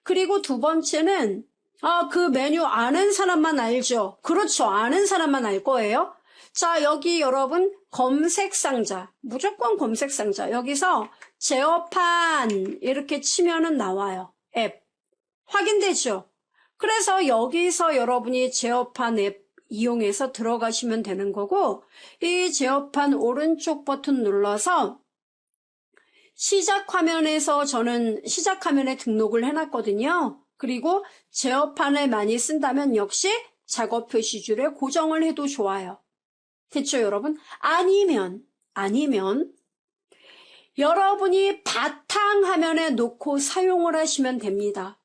그리고 두 번째는 그 메뉴 아는 사람만 알죠? 그렇죠. 아는 사람만 알 거예요. 자, 여기 여러분 검색 상자, 무조건 검색 상자. 여기서 제어판 이렇게 치면은 나와요. 앱. 확인되죠? 그래서 여기서 여러분이 제어판 앱 이용해서 들어가시면 되는 거고, 이 제어판 오른쪽 버튼 눌러서 시작 화면에서 저는 시작 화면에 등록을 해놨거든요. 그리고 제어판을 많이 쓴다면 역시 작업 표시줄에 고정을 해도 좋아요. 됐죠, 여러분? 아니면 여러분이 바탕화면에 놓고 사용을 하시면 됩니다.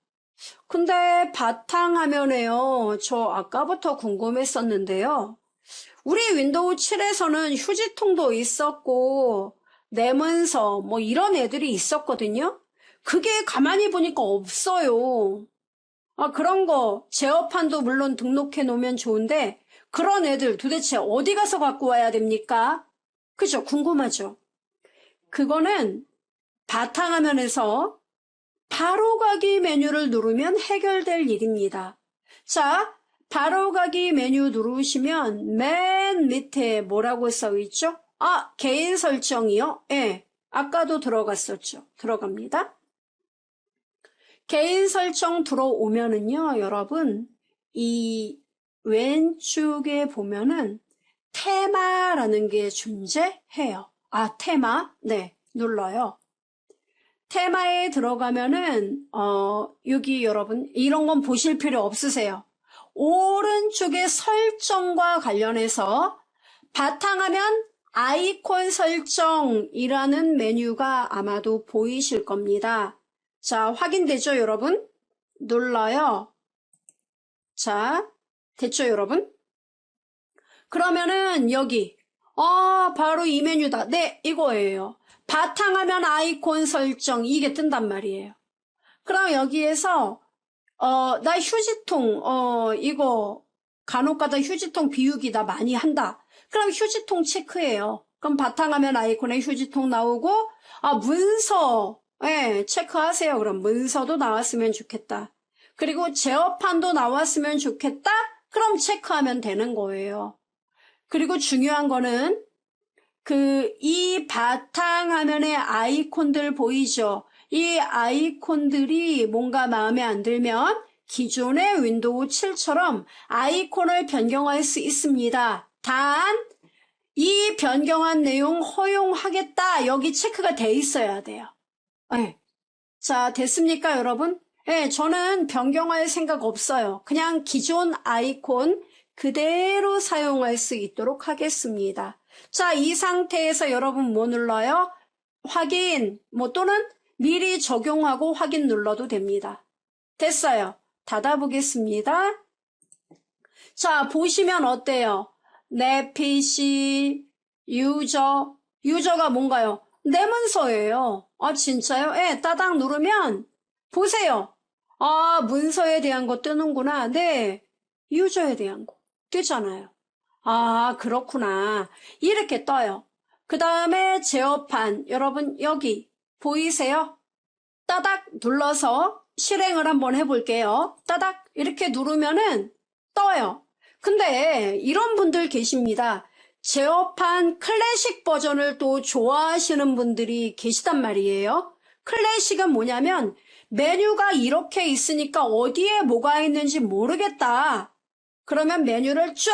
근데 바탕화면에요, 저 아까부터 궁금했었는데요. 우리 윈도우 7에서는 휴지통도 있었고 내 문서 뭐 이런 애들이 있었거든요. 그게 가만히 보니까 없어요. 그런 거 제어판도 물론 등록해 놓으면 좋은데 그런 애들 도대체 어디 가서 갖고 와야 됩니까? 그죠? 궁금하죠? 그거는 바탕화면에서 바로가기 메뉴를 누르면 해결될 일입니다. 자, 바로가기 메뉴 누르시면 맨 밑에 뭐라고 써 있죠? 개인 설정이요? 아까도 들어갔었죠. 들어갑니다. 개인 설정 들어오면은요, 여러분, 이 왼쪽에 보면은 테마라는 게 존재해요. 테마? 네, 눌러요. 테마에 들어가면은 여기 여러분 이런 건 보실 필요 없으세요. 오른쪽에 설정과 관련해서 바탕화면 아이콘 설정이라는 메뉴가 아마도 보이실 겁니다. 자, 확인되죠, 여러분? 눌러요. 자, 됐죠, 여러분? 그러면은 여기 바로 이 메뉴다. 네, 이거예요. 바탕화면 아이콘 설정 이게 뜬단 말이에요. 그럼 여기에서 나 휴지통 이거 간혹가다 휴지통 비우기 나 많이 한다. 그럼 휴지통 체크해요. 그럼 바탕화면 아이콘에 휴지통 나오고 문서 체크하세요. 그럼 문서도 나왔으면 좋겠다. 그리고 제어판도 나왔으면 좋겠다. 그럼 체크하면 되는 거예요. 그리고 중요한 거는 이 바탕화면에 아이콘들 보이죠? 이 아이콘들이 뭔가 마음에 안 들면 기존의 윈도우 7처럼 아이콘을 변경할 수 있습니다. 단, 이 변경한 내용 허용하겠다. 여기 체크가 돼 있어야 돼요. 자, 됐습니까, 여러분? 저는 변경할 생각 없어요. 그냥 기존 아이콘 그대로 사용할 수 있도록 하겠습니다. 자, 이 상태에서 여러분 뭐 눌러요? 확인, 또는 미리 적용하고 확인 눌러도 됩니다. 됐어요. 닫아보겠습니다. 자, 보시면 어때요? 내 PC, 유저가 뭔가요? 내 문서예요. 진짜요? 따닥 누르면 보세요. 문서에 대한 거 뜨는구나. 네, 유저에 대한 거 뜨잖아요. 그렇구나. 이렇게 떠요. 그 다음에 제어판, 여러분 여기 보이세요? 따닥 눌러서 실행을 한번 해볼게요. 따닥 이렇게 누르면은 떠요. 근데 이런 분들 계십니다. 제어판 클래식 버전을 또 좋아하시는 분들이 계시단 말이에요. 클래식은 뭐냐면 메뉴가 이렇게 있으니까 어디에 뭐가 있는지 모르겠다. 그러면 메뉴를 쫙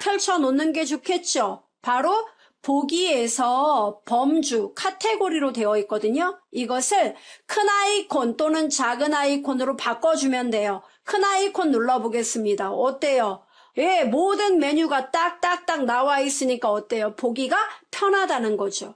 펼쳐 놓는 게 좋겠죠. 바로 보기에서 범주, 카테고리로 되어 있거든요. 이것을 큰 아이콘 또는 작은 아이콘으로 바꿔주면 돼요. 큰 아이콘 눌러보겠습니다. 어때요? 예, 모든 메뉴가 딱딱딱 나와 있으니까 어때요? 보기가 편하다는 거죠.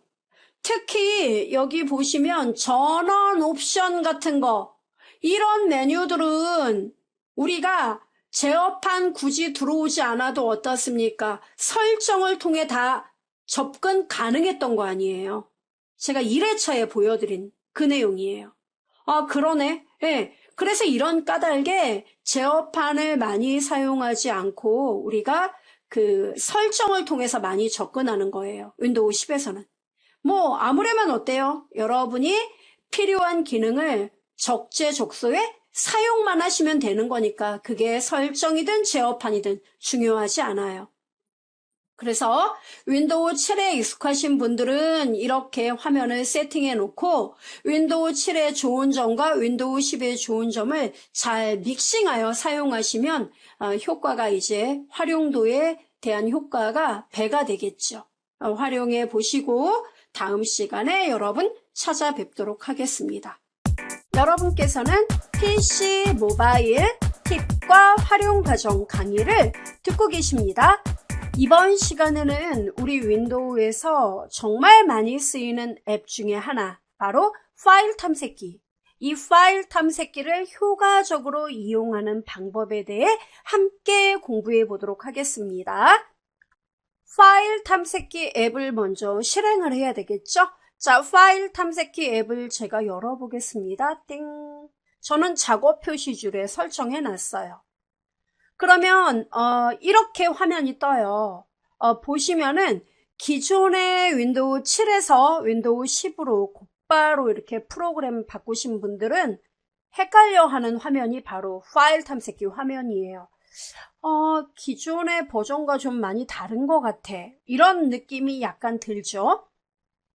특히 여기 보시면 전원 옵션 같은 거, 이런 메뉴들은 우리가 제어판 굳이 들어오지 않아도 어떻습니까? 설정을 통해 다 접근 가능했던 거 아니에요. 제가 1회차에 보여드린 그 내용이에요. 아, 그러네. 예. 그래서 이런 까닭에 제어판을 많이 사용하지 않고 우리가 그 설정을 통해서 많이 접근하는 거예요. 윈도우 10에서는. 뭐 아무래면 어때요? 여러분이 필요한 기능을 적재적소에 사용만 하시면 되는 거니까 그게 설정이든 제어판이든 중요하지 않아요. 그래서 윈도우 7에 익숙하신 분들은 이렇게 화면을 세팅해 놓고 윈도우 7의 좋은 점과 윈도우 10의 좋은 점을 잘 믹싱하여 사용하시면 효과가 이제 활용도에 대한 효과가 배가 되겠죠. 활용해 보시고 다음 시간에 여러분 찾아뵙도록 하겠습니다. 여러분께서는 PC 모바일 팁과 활용 과정 강의를 듣고 계십니다. 이번 시간에는 우리 윈도우에서 정말 많이 쓰이는 앱 중에 하나, 바로 파일 탐색기. 이 파일 탐색기를 효과적으로 이용하는 방법에 대해 함께 공부해 보도록 하겠습니다. 파일 탐색기 앱을 먼저 실행을 해야 되겠죠? 자, 파일 탐색기 앱을 제가 열어보겠습니다. 띵. 저는 작업 표시줄에 설정해 놨어요. 그러면 이렇게 화면이 떠요. 보시면은 기존의 윈도우 7에서 윈도우 10으로 곧바로 이렇게 프로그램 바꾸신 분들은 헷갈려하는 화면이 바로 파일 탐색기 화면이에요. 기존의 버전과 좀 많이 다른 것 같아. 이런 느낌이 약간 들죠?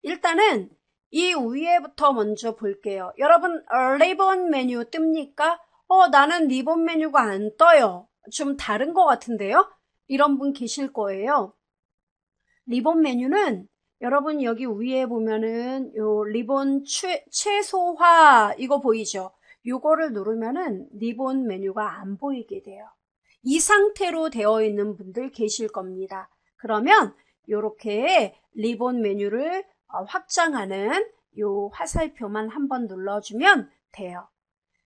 일단은 이 위에부터 먼저 볼게요. 여러분 리본 메뉴 뜹니까? 나는 리본 메뉴가 안 떠요. 좀 다른 것 같은데요? 이런 분 계실 거예요. 리본 메뉴는 여러분 여기 위에 보면은 요 리본 최소화 이거 보이죠? 요거를 누르면은 리본 메뉴가 안 보이게 돼요. 이 상태로 되어 있는 분들 계실 겁니다. 그러면 요렇게 리본 메뉴를 확장하는 요 화살표만 한번 눌러주면 돼요.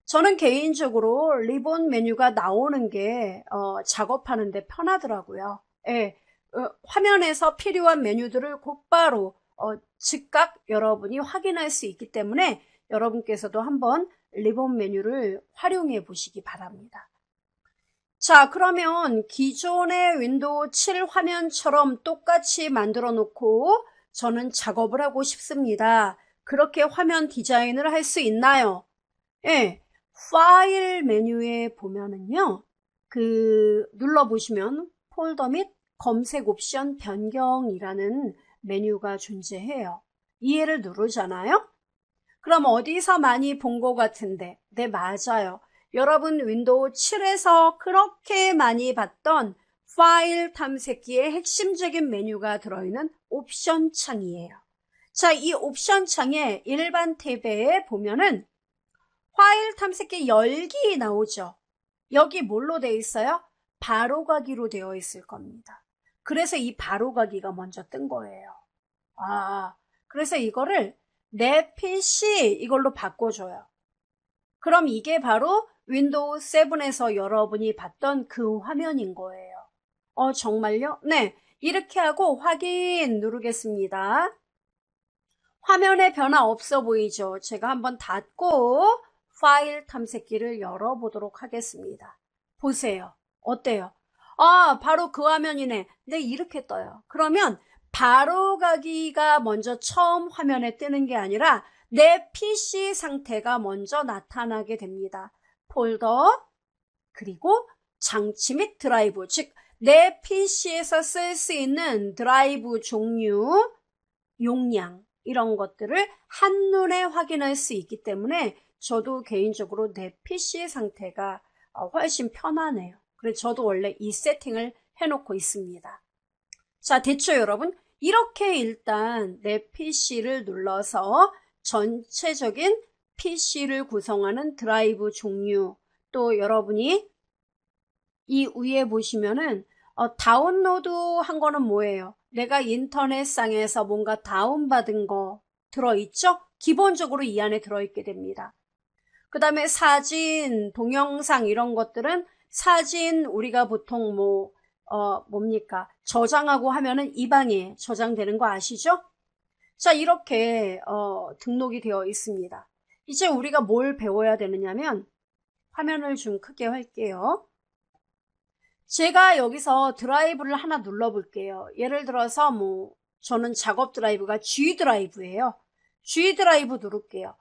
저는 개인적으로 리본 메뉴가 나오는 게 작업하는데 편하더라고요. 예, 화면에서 필요한 메뉴들을 곧바로 즉각 여러분이 확인할 수 있기 때문에 여러분께서도 한번 리본 메뉴를 활용해 보시기 바랍니다. 자, 그러면 기존의 윈도우 7 화면처럼 똑같이 만들어 놓고 저는 작업을 하고 싶습니다. 그렇게 화면 디자인을 할 수 있나요? 예. 파일 메뉴에 보면은요, 눌러보시면 폴더 및 검색 옵션 변경이라는 메뉴가 존재해요. 이 애를 누르잖아요? 그럼 어디서 많이 본 것 같은데? 네, 맞아요. 여러분 윈도우 7에서 그렇게 많이 봤던 파일 탐색기의 핵심적인 메뉴가 들어있는 옵션 창이에요. 자, 이 옵션 창의 일반 탭에 보면은 파일 탐색기 열기 나오죠. 여기 뭘로 되어 있어요? 바로가기로 되어 있을 겁니다. 그래서 이 바로가기가 먼저 뜬 거예요. 그래서 이거를 내 PC 이걸로 바꿔줘요. 그럼 이게 바로 윈도우 7에서 여러분이 봤던 그 화면인 거예요. 정말요? 네. 이렇게 하고 확인 누르겠습니다. 화면에 변화 없어 보이죠? 제가 한번 닫고 파일 탐색기를 열어보도록 하겠습니다. 보세요. 어때요? 바로 그 화면이네. 네, 이렇게 떠요. 그러면 바로 가기가 먼저 처음 화면에 뜨는 게 아니라 내 PC 상태가 먼저 나타나게 됩니다. 폴더, 그리고 장치 및 드라이브, 즉 내 PC에서 쓸 수 있는 드라이브 종류, 용량 이런 것들을 한눈에 확인할 수 있기 때문에 저도 개인적으로 내 PC 상태가 훨씬 편하네요. 그래서 저도 원래 이 세팅을 해놓고 있습니다. 자, 됐죠, 여러분? 이렇게 일단 내 PC를 눌러서 전체적인 PC를 구성하는 드라이브 종류, 또 여러분이 이 위에 보시면은 다운로드 한 거는 뭐예요? 내가 인터넷상에서 뭔가 다운받은 거 들어있죠? 기본적으로 이 안에 들어있게 됩니다. 그 다음에 사진, 동영상 이런 것들은 사진 우리가 보통 뭡니까? 저장하고 하면은 이 방에 저장되는 거 아시죠? 자, 이렇게 등록이 되어 있습니다. 이제 우리가 뭘 배워야 되느냐면 화면을 좀 크게 할게요. 제가 여기서 드라이브를 하나 눌러볼게요. 예를 들어서 저는 작업 드라이브가 G 드라이브예요. G 드라이브 누를게요.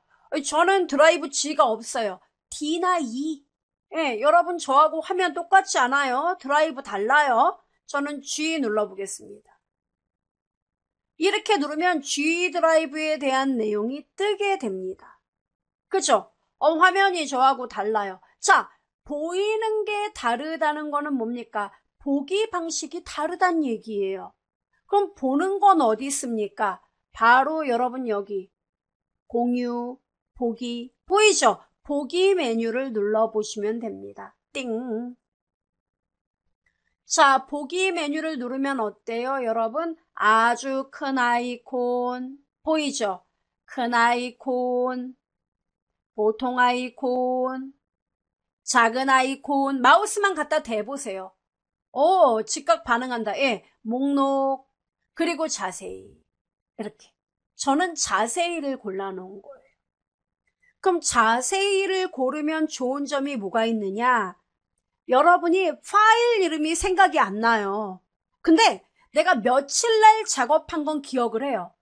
저는 드라이브 G가 없어요. D나 E. 예, 여러분 저하고 화면 똑같지 않아요? 드라이브 달라요. 저는 G 눌러보겠습니다. 이렇게 누르면 G 드라이브에 대한 내용이 뜨게 됩니다. 그죠? 화면이 저하고 달라요. 자, 보이는 게 다르다는 거는 뭡니까? 보기 방식이 다르다는 얘기예요. 그럼 보는 건 어디 있습니까? 바로 여러분 여기 공유, 보기, 보이죠? 보기 메뉴를 눌러보시면 됩니다. 띵. 자, 보기 메뉴를 누르면 어때요, 여러분? 아주 큰 아이콘, 보이죠? 큰 아이콘, 보통 아이콘, 작은 아이콘, 마우스만 갖다 대보세요. 즉각 반응한다. 예, 목록, 그리고 자세히. 이렇게. 저는 자세히를 골라놓은 거예요. 그럼 자세히를 고르면 좋은 점이 뭐가 있느냐? 여러분이 파일 이름이 생각이 안 나요. 근데 내가 며칠 날 작업한 건 기억을 해요.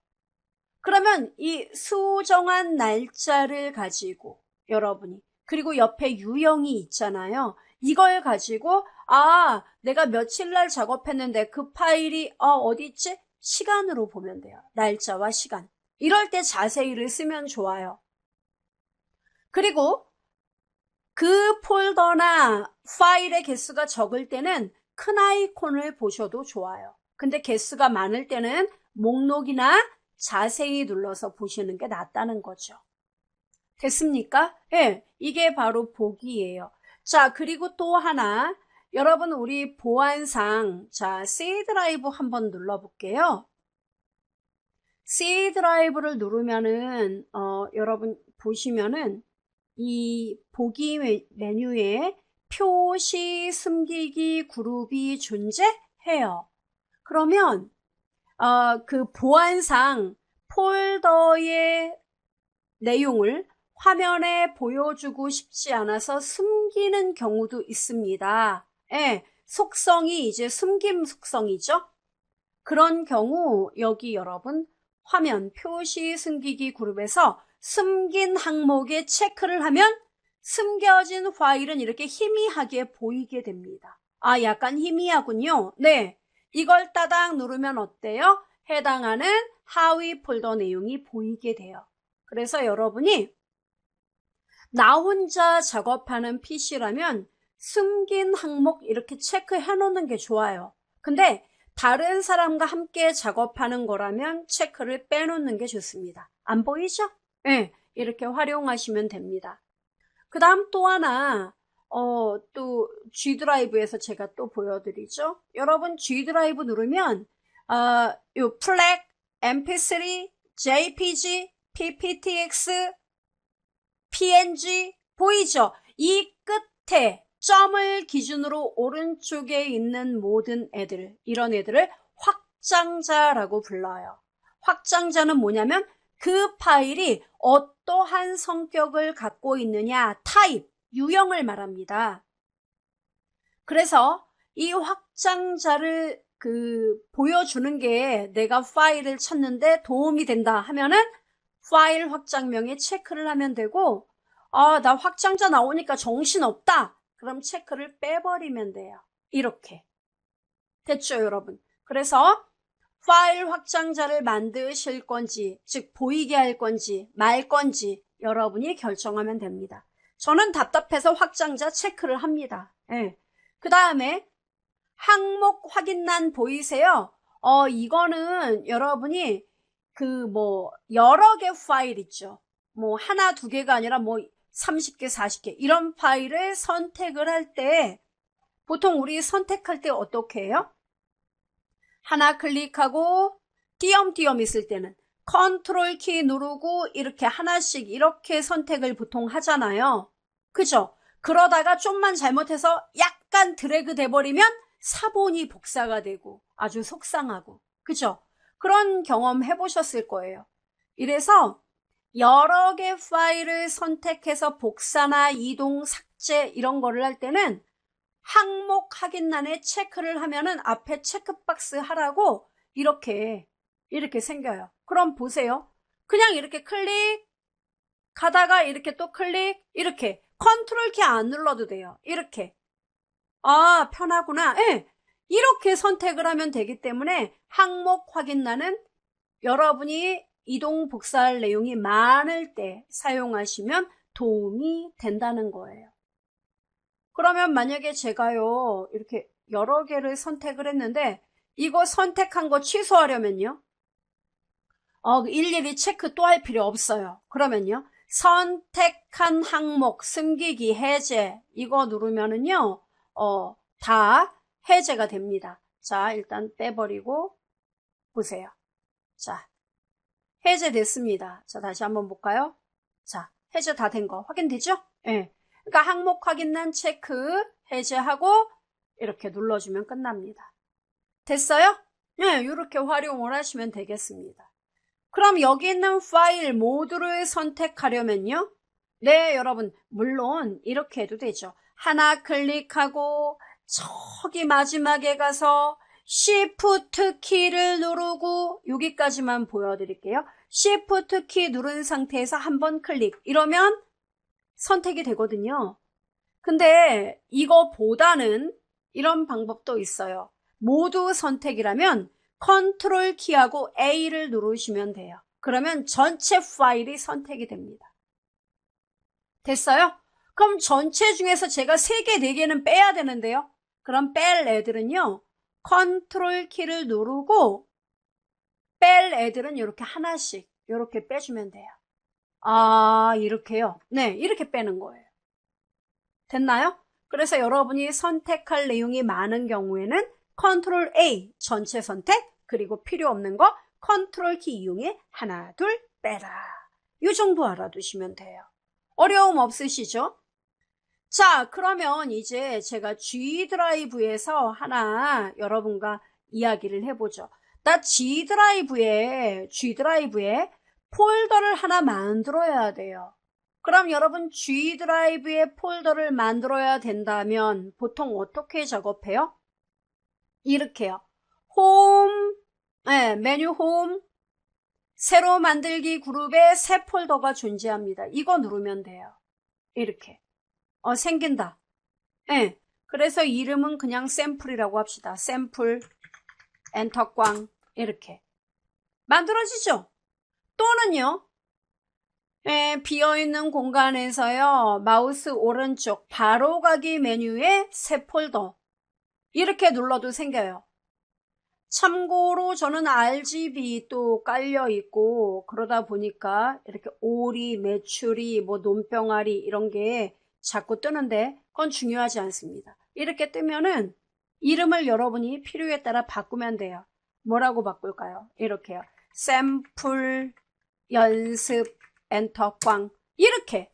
그러면 이 수정한 날짜를 가지고 여러분이, 그리고 옆에 유형이 있잖아요. 이걸 가지고 내가 며칠 날 작업했는데 그 파일이 어디 있지? 시간으로 보면 돼요. 날짜와 시간. 이럴 때 자세히를 쓰면 좋아요. 그리고 그 폴더나 파일의 개수가 적을 때는 큰 아이콘을 보셔도 좋아요. 근데 개수가 많을 때는 목록이나 자세히 눌러서 보시는 게 낫다는 거죠. 됐습니까? 예, 이게 바로 보기예요. 자, 그리고 또 하나, 여러분 우리 보안상, 자, C 드라이브 한번 눌러볼게요. C 드라이브를 누르면은 여러분 보시면은 이 보기 메뉴에 표시 숨기기 그룹이 존재해요. 그러면 그 보안상 폴더의 내용을 화면에 보여주고 싶지 않아서 숨기는 경우도 있습니다. 예, 속성이 이제 숨김 속성이죠. 그런 경우 여기 여러분 화면 표시 숨기기 그룹에서 숨긴 항목에 체크를 하면 숨겨진 파일은 이렇게 희미하게 보이게 됩니다. 약간 희미하군요. 네, 이걸 따당 누르면 어때요? 해당하는 하위 폴더 내용이 보이게 돼요. 그래서 여러분이 나 혼자 작업하는 PC라면 숨긴 항목 이렇게 체크해 놓는 게 좋아요. 근데 다른 사람과 함께 작업하는 거라면 체크를 빼놓는 게 좋습니다. 안 보이죠? 네, 이렇게 활용하시면 됩니다. 그 다음 또 하나, 또 G 드라이브에서 제가 또 보여드리죠. 여러분 G 드라이브 누르면, 요 플렉, MP3, JPG, PPTX, PNG 보이죠? 이 끝에 점을 기준으로 오른쪽에 있는 모든 애들, 이런 애들을 확장자라고 불러요. 확장자는 뭐냐면 그 파일이 어떠한 성격을 갖고 있느냐, 타입, 유형을 말합니다. 그래서 이 확장자를 보여주는 게 내가 파일을 찾는데 도움이 된다 하면은 파일 확장명에 체크를 하면 되고, 나 확장자 나오니까 정신없다. 그럼 체크를 빼버리면 돼요. 이렇게. 됐죠, 여러분? 그래서 파일 확장자를 만드실 건지, 즉 보이게 할 건지 말 건지 여러분이 결정하면 됩니다. 저는 답답해서 확장자 체크를 합니다. 예. 그 다음에 항목 확인란 보이세요? 이거는 여러분이 여러 개 파일 있죠. 하나, 두 개가 아니라 30개, 40개 이런 파일을 선택을 할 때 보통 우리 선택할 때 어떻게 해요? 하나 클릭하고 띄엄띄엄 있을 때는 컨트롤 키 누르고 이렇게 하나씩 이렇게 선택을 보통 하잖아요. 그죠? 그러다가 좀만 잘못해서 약간 드래그 돼버리면 사본이 복사가 되고 아주 속상하고, 그죠? 그런 경험 해보셨을 거예요. 이래서 여러 개 파일을 선택해서 복사나 이동, 삭제 이런 거를 할 때는 항목 확인란에 체크를 하면은 앞에 체크박스 하라고 이렇게 생겨요. 그럼 보세요. 그냥 이렇게 클릭 가다가 이렇게 또 클릭 이렇게 컨트롤 키 안 눌러도 돼요. 이렇게. 아, 편하구나. 예. 이렇게 선택을 하면 되기 때문에 항목 확인란은 여러분이 이동 복사할 내용이 많을 때 사용하시면 도움이 된다는 거예요. 그러면 만약에 제가요, 이렇게 여러 개를 선택을 했는데 이거 선택한 거 취소하려면요. 일일이 체크 또 할 필요 없어요. 그러면요. 선택한 항목, 숨기기, 해제 이거 누르면은요. 다 해제가 됩니다. 자, 일단 빼버리고 보세요. 자, 해제됐습니다. 자, 다시 한번 볼까요? 자, 해제 다 된 거 확인되죠? 예. 그러니까 항목 확인란 체크 해제하고 이렇게 눌러주면 끝납니다. 됐어요? 네, 이렇게 활용을 하시면 되겠습니다. 그럼 여기 있는 파일 모두를 선택하려면요. 네, 여러분 물론 이렇게 해도 되죠. 하나 클릭하고 저기 마지막에 가서 Shift 키를 누르고 여기까지만 보여드릴게요. Shift 키 누른 상태에서 한번 클릭 이러면 선택이 되거든요. 근데 이거보다는 이런 방법도 있어요. 모두 선택이라면 컨트롤 키하고 A를 누르시면 돼요. 그러면 전체 파일이 선택이 됩니다. 됐어요? 그럼 전체 중에서 제가 3개, 4개는 빼야 되는데요. 그럼 뺄 애들은요. 컨트롤 키를 누르고 뺄 애들은 이렇게 하나씩 이렇게 빼주면 돼요. 아, 이렇게요? 네, 이렇게 빼는 거예요. 됐나요? 그래서 여러분이 선택할 내용이 많은 경우에는 컨트롤 A 전체 선택, 그리고 필요 없는 거 컨트롤 키 이용해 하나, 둘 빼라. 이 정도 알아두시면 돼요. 어려움 없으시죠? 자, 그러면 이제 제가 G 드라이브에서 하나 여러분과 이야기를 해보죠. 나 G 드라이브에 폴더를 하나 만들어야 돼요. 그럼 여러분 G 드라이브에 폴더를 만들어야 된다면 보통 어떻게 작업해요? 이렇게요. 홈, 네, 메뉴 홈, 새로 만들기 그룹에 새 폴더가 존재합니다. 이거 누르면 돼요. 이렇게. 생긴다. 네, 그래서 이름은 그냥 샘플이라고 합시다. 샘플, 엔터 꽝, 이렇게. 만들어지죠? 또는요, 비어있는 공간에서요, 마우스 오른쪽 바로가기 메뉴에 새 폴더. 이렇게 눌러도 생겨요. 참고로 저는 RGB 또 깔려있고, 그러다 보니까 이렇게 오리, 메추리, 논병아리 이런 게 자꾸 뜨는데, 그건 중요하지 않습니다. 이렇게 뜨면은 이름을 여러분이 필요에 따라 바꾸면 돼요. 뭐라고 바꿀까요? 이렇게요. 샘플, 연습, 엔터 꽝 이렇게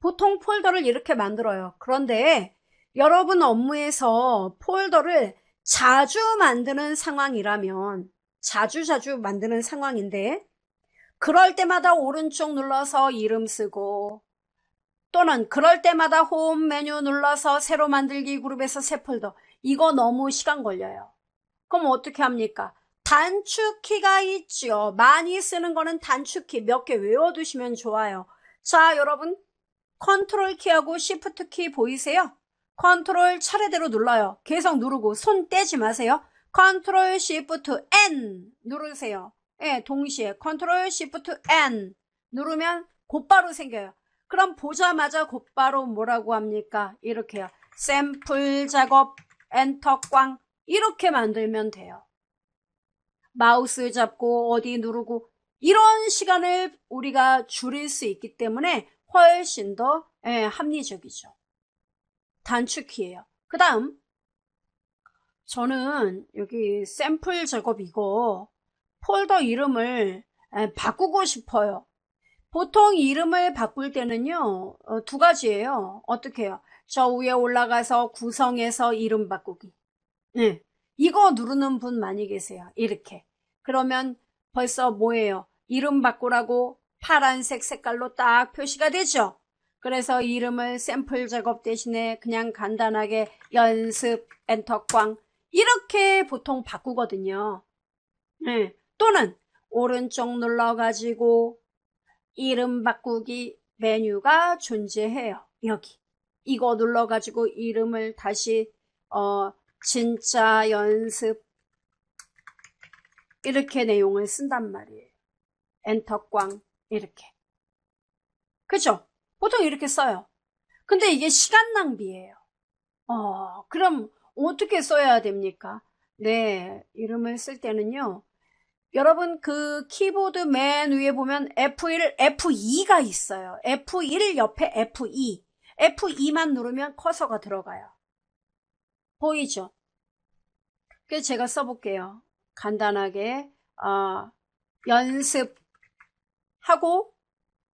보통 폴더를 이렇게 만들어요. 그런데 여러분 업무에서 폴더를 자주 만드는 상황이라면 자주 만드는 상황인데 그럴 때마다 오른쪽 눌러서 이름 쓰고 또는 그럴 때마다 홈 메뉴 눌러서 새로 만들기 그룹에서 새 폴더 이거 너무 시간 걸려요. 그럼 어떻게 합니까? 단축키가 있죠. 많이 쓰는 거는 단축키 몇 개 외워두시면 좋아요. 자, 여러분 컨트롤 키하고 시프트 키 보이세요? 컨트롤 차례대로 눌러요. 계속 누르고 손 떼지 마세요. 컨트롤 시프트 N 누르세요. 예, 동시에 컨트롤 시프트 N 누르면 곧바로 생겨요. 그럼 보자마자 곧바로 뭐라고 합니까? 이렇게요. 샘플 작업 엔터 꽝 이렇게 만들면 돼요. 마우스 잡고 어디 누르고 이런 시간을 우리가 줄일 수 있기 때문에 훨씬 더 합리적이죠. 단축키예요. 그 다음 저는 여기 샘플 작업 이거 폴더 이름을 바꾸고 싶어요. 보통 이름을 바꿀 때는요 두 가지예요. 어떻게 해요? 저 위에 올라가서 구성해서 이름 바꾸기. 네, 이거 누르는 분 많이 계세요. 이렇게. 그러면 벌써 뭐예요? 이름 바꾸라고 파란색 색깔로 딱 표시가 되죠. 그래서 이름을 샘플 작업 대신에 그냥 간단하게 연습 엔터 꽝 이렇게 보통 바꾸거든요. 네, 또는 오른쪽 눌러가지고 이름 바꾸기 메뉴가 존재해요. 여기 이거 눌러가지고 이름을 다시 진짜 연습 이렇게 내용을 쓴단 말이에요. 엔터 꽝 이렇게. 그죠? 보통 이렇게 써요. 근데 이게 시간 낭비예요. 그럼 어떻게 써야 됩니까? 네, 이름을 쓸 때는요. 여러분 그 키보드 맨 위에 보면 F1, F2가 있어요. F1 옆에 F2. F2만 누르면 커서가 들어가요. 보이죠? 그래서 제가 써볼게요. 간단하게 연습하고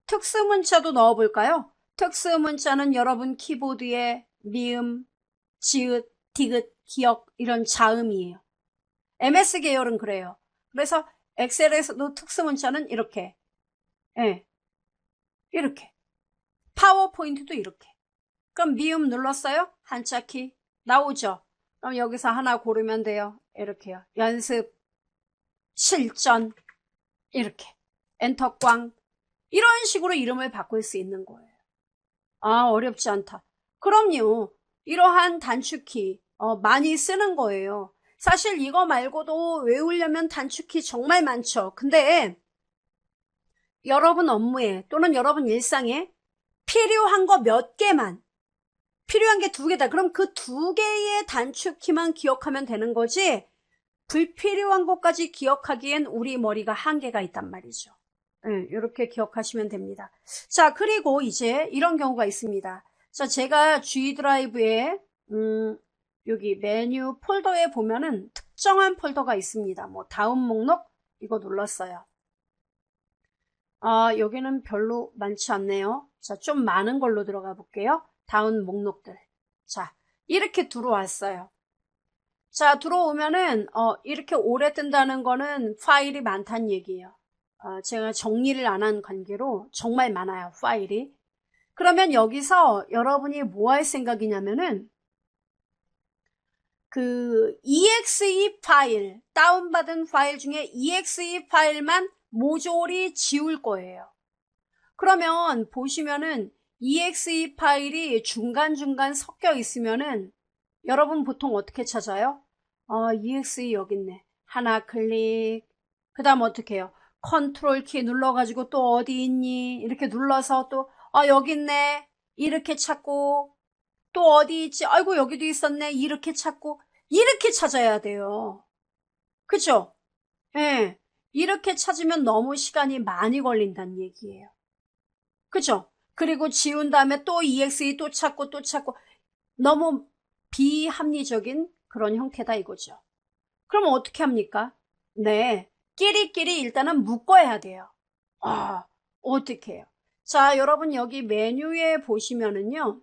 특수문자도 넣어볼까요? 특수문자는 여러분 키보드에 미음, 지읒, 디귿, 기역 이런 자음이에요. MS 계열은 그래요. 그래서 엑셀에서도 특수문자는 이렇게 이렇게 파워포인트도 이렇게. 그럼 미음 눌렀어요? 한자키 나오죠? 그럼 여기서 하나 고르면 돼요. 이렇게요. 연습, 실전 이렇게 엔터 꽝 이런 식으로 이름을 바꿀 수 있는 거예요. 어렵지 않다. 그럼요. 이러한 단축키 많이 쓰는 거예요. 사실 이거 말고도 외우려면 단축키 정말 많죠. 근데 여러분 업무에 또는 여러분 일상에 필요한 거 몇 개만 필요한 게 두 개다. 그럼 그 두 개의 단축키만 기억하면 되는 거지 불필요한 것까지 기억하기엔 우리 머리가 한계가 있단 말이죠. 이렇게 기억하시면 됩니다. 자, 그리고 이제 이런 경우가 있습니다. 자, 제가 G 드라이브에 여기 메뉴 폴더에 보면은 특정한 폴더가 있습니다. 뭐 다음 목록 이거 눌렀어요. 여기는 별로 많지 않네요. 자, 좀 많은 걸로 들어가 볼게요. 다음 목록들. 자, 이렇게 들어왔어요. 자, 들어오면은 이렇게 오래 뜬다는 거는 파일이 많다는 얘기예요. 제가 정리를 안 한 관계로 정말 많아요, 파일이. 그러면 여기서 여러분이 뭐 할 생각이냐면은 그 exe 파일, 다운받은 파일 중에 exe 파일만 모조리 지울 거예요. 그러면 보시면은 exe 파일이 중간중간 섞여 있으면은 여러분 보통 어떻게 찾아요? exe 여기 있네. 하나 클릭. 그 다음 어떻게 해요? 컨트롤 키 눌러가지고 또 어디 있니? 이렇게 눌러서 또 여기 있네. 이렇게 찾고 또 어디 있지? 아이고 여기도 있었네. 이렇게 찾고 이렇게 찾아야 돼요. 그죠? 예. 이렇게 찾으면 너무 시간이 많이 걸린다는 얘기예요. 그죠? 그리고 지운 다음에 또 exe 또 찾고 너무 비합리적인 그런 형태다 이거죠. 그럼 어떻게 합니까? 네. 끼리끼리 일단은 묶어야 돼요. 어떻게 해요? 자, 여러분 여기 메뉴에 보시면은요.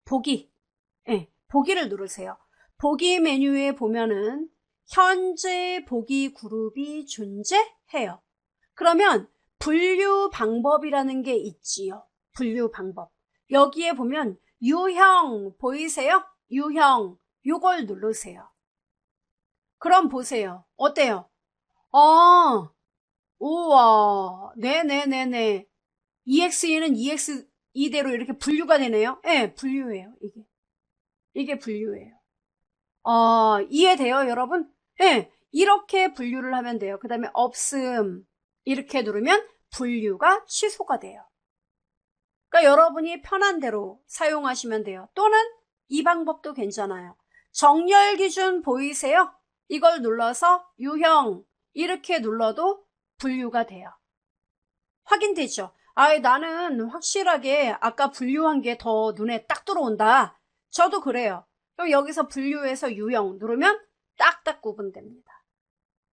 보기. 보기를 누르세요. 보기 메뉴에 보면은 현재 보기 그룹이 존재해요. 그러면 분류 방법이라는 게 있지요. 분류 방법. 여기에 보면 유형 보이세요? 유형. 요걸 누르세요. 그럼 보세요. 어때요? 우와. 네네네네. EXE는 EXE대로 이렇게 분류가 되네요. 네, 분류예요. 이게 분류예요. 이해돼요, 여러분? 네, 이렇게 분류를 하면 돼요. 그 다음에 없음. 이렇게 누르면 분류가 취소가 돼요. 그러니까 여러분이 편한 대로 사용하시면 돼요. 또는 이 방법도 괜찮아요. 정렬 기준 보이세요? 이걸 눌러서 유형, 이렇게 눌러도 분류가 돼요. 확인되죠? 나는 확실하게 아까 분류한 게 더 눈에 딱 들어온다. 저도 그래요. 그럼 여기서 분류해서 유형 누르면 딱딱 구분됩니다.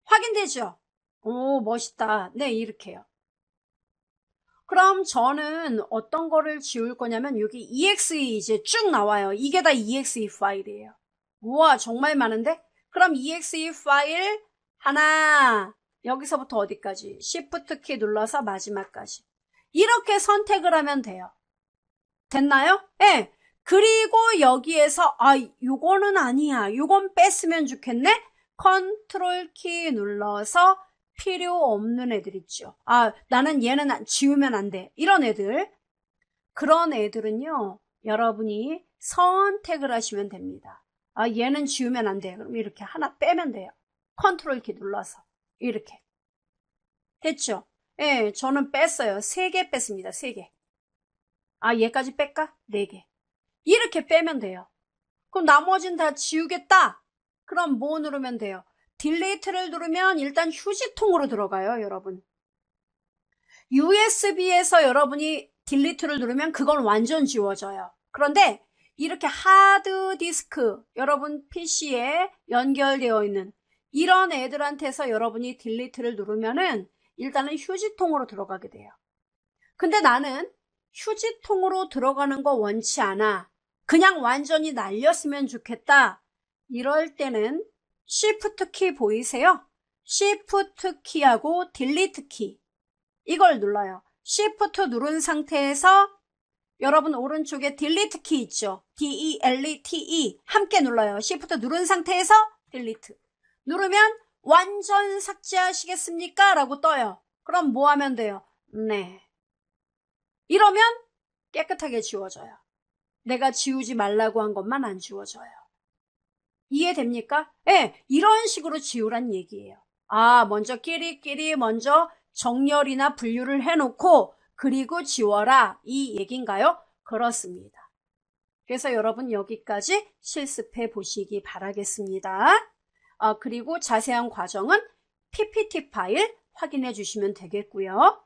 확인되죠? 오, 멋있다. 네, 이렇게요. 그럼 저는 어떤 거를 지울 거냐면 여기 exe 이제 쭉 나와요. 이게 다 exe 파일이에요. 우와, 정말 많은데? 그럼 exe 파일 하나, 여기서부터 어디까지? Shift 키 눌러서 마지막까지. 이렇게 선택을 하면 돼요. 됐나요? 네. 그리고 여기에서 요거는 아니야. 요건 뺐으면 좋겠네. 컨트롤 키 눌러서 필요 없는 애들 있죠. 나는 얘는 지우면 안 돼. 이런 애들. 그런 애들은요, 여러분이 선택을 하시면 됩니다. 얘는 지우면 안 돼. 그럼 이렇게 하나 빼면 돼요. 컨트롤 키 눌러서. 이렇게. 됐죠? 예, 저는 뺐어요. 3개 뺐습니다. 3개. 얘까지 뺄까? 4개. 이렇게 빼면 돼요. 그럼 나머지는 다 지우겠다? 그럼 뭐 누르면 돼요? 딜리트를 누르면 일단 휴지통으로 들어가요, 여러분. USB에서 여러분이 딜리트를 누르면 그건 완전 지워져요. 그런데 이렇게 하드디스크, 여러분 PC에 연결되어 있는 이런 애들한테서 여러분이 딜리트를 누르면은 일단은 휴지통으로 들어가게 돼요. 근데 나는 휴지통으로 들어가는 거 원치 않아. 그냥 완전히 날렸으면 좋겠다. 이럴 때는 Shift 키 보이세요? Shift 키하고 딜리트 키. 이걸 눌러요. Shift 누른 상태에서 여러분 오른쪽에 딜리트 키 있죠? D-E-L-E-T-E 함께 눌러요. Shift 누른 상태에서 딜리트. 누르면 완전 삭제하시겠습니까? 라고 떠요. 그럼 뭐 하면 돼요? 네. 이러면 깨끗하게 지워져요. 내가 지우지 말라고 한 것만 안 지워져요. 이해됩니까? 네, 이런 식으로 지우란 얘기예요. 먼저 끼리끼리 먼저 정렬이나 분류를 해놓고 그리고 지워라 이 얘기인가요? 그렇습니다. 그래서 여러분 여기까지 실습해 보시기 바라겠습니다. 그리고 자세한 과정은 PPT 파일 확인해 주시면 되겠고요.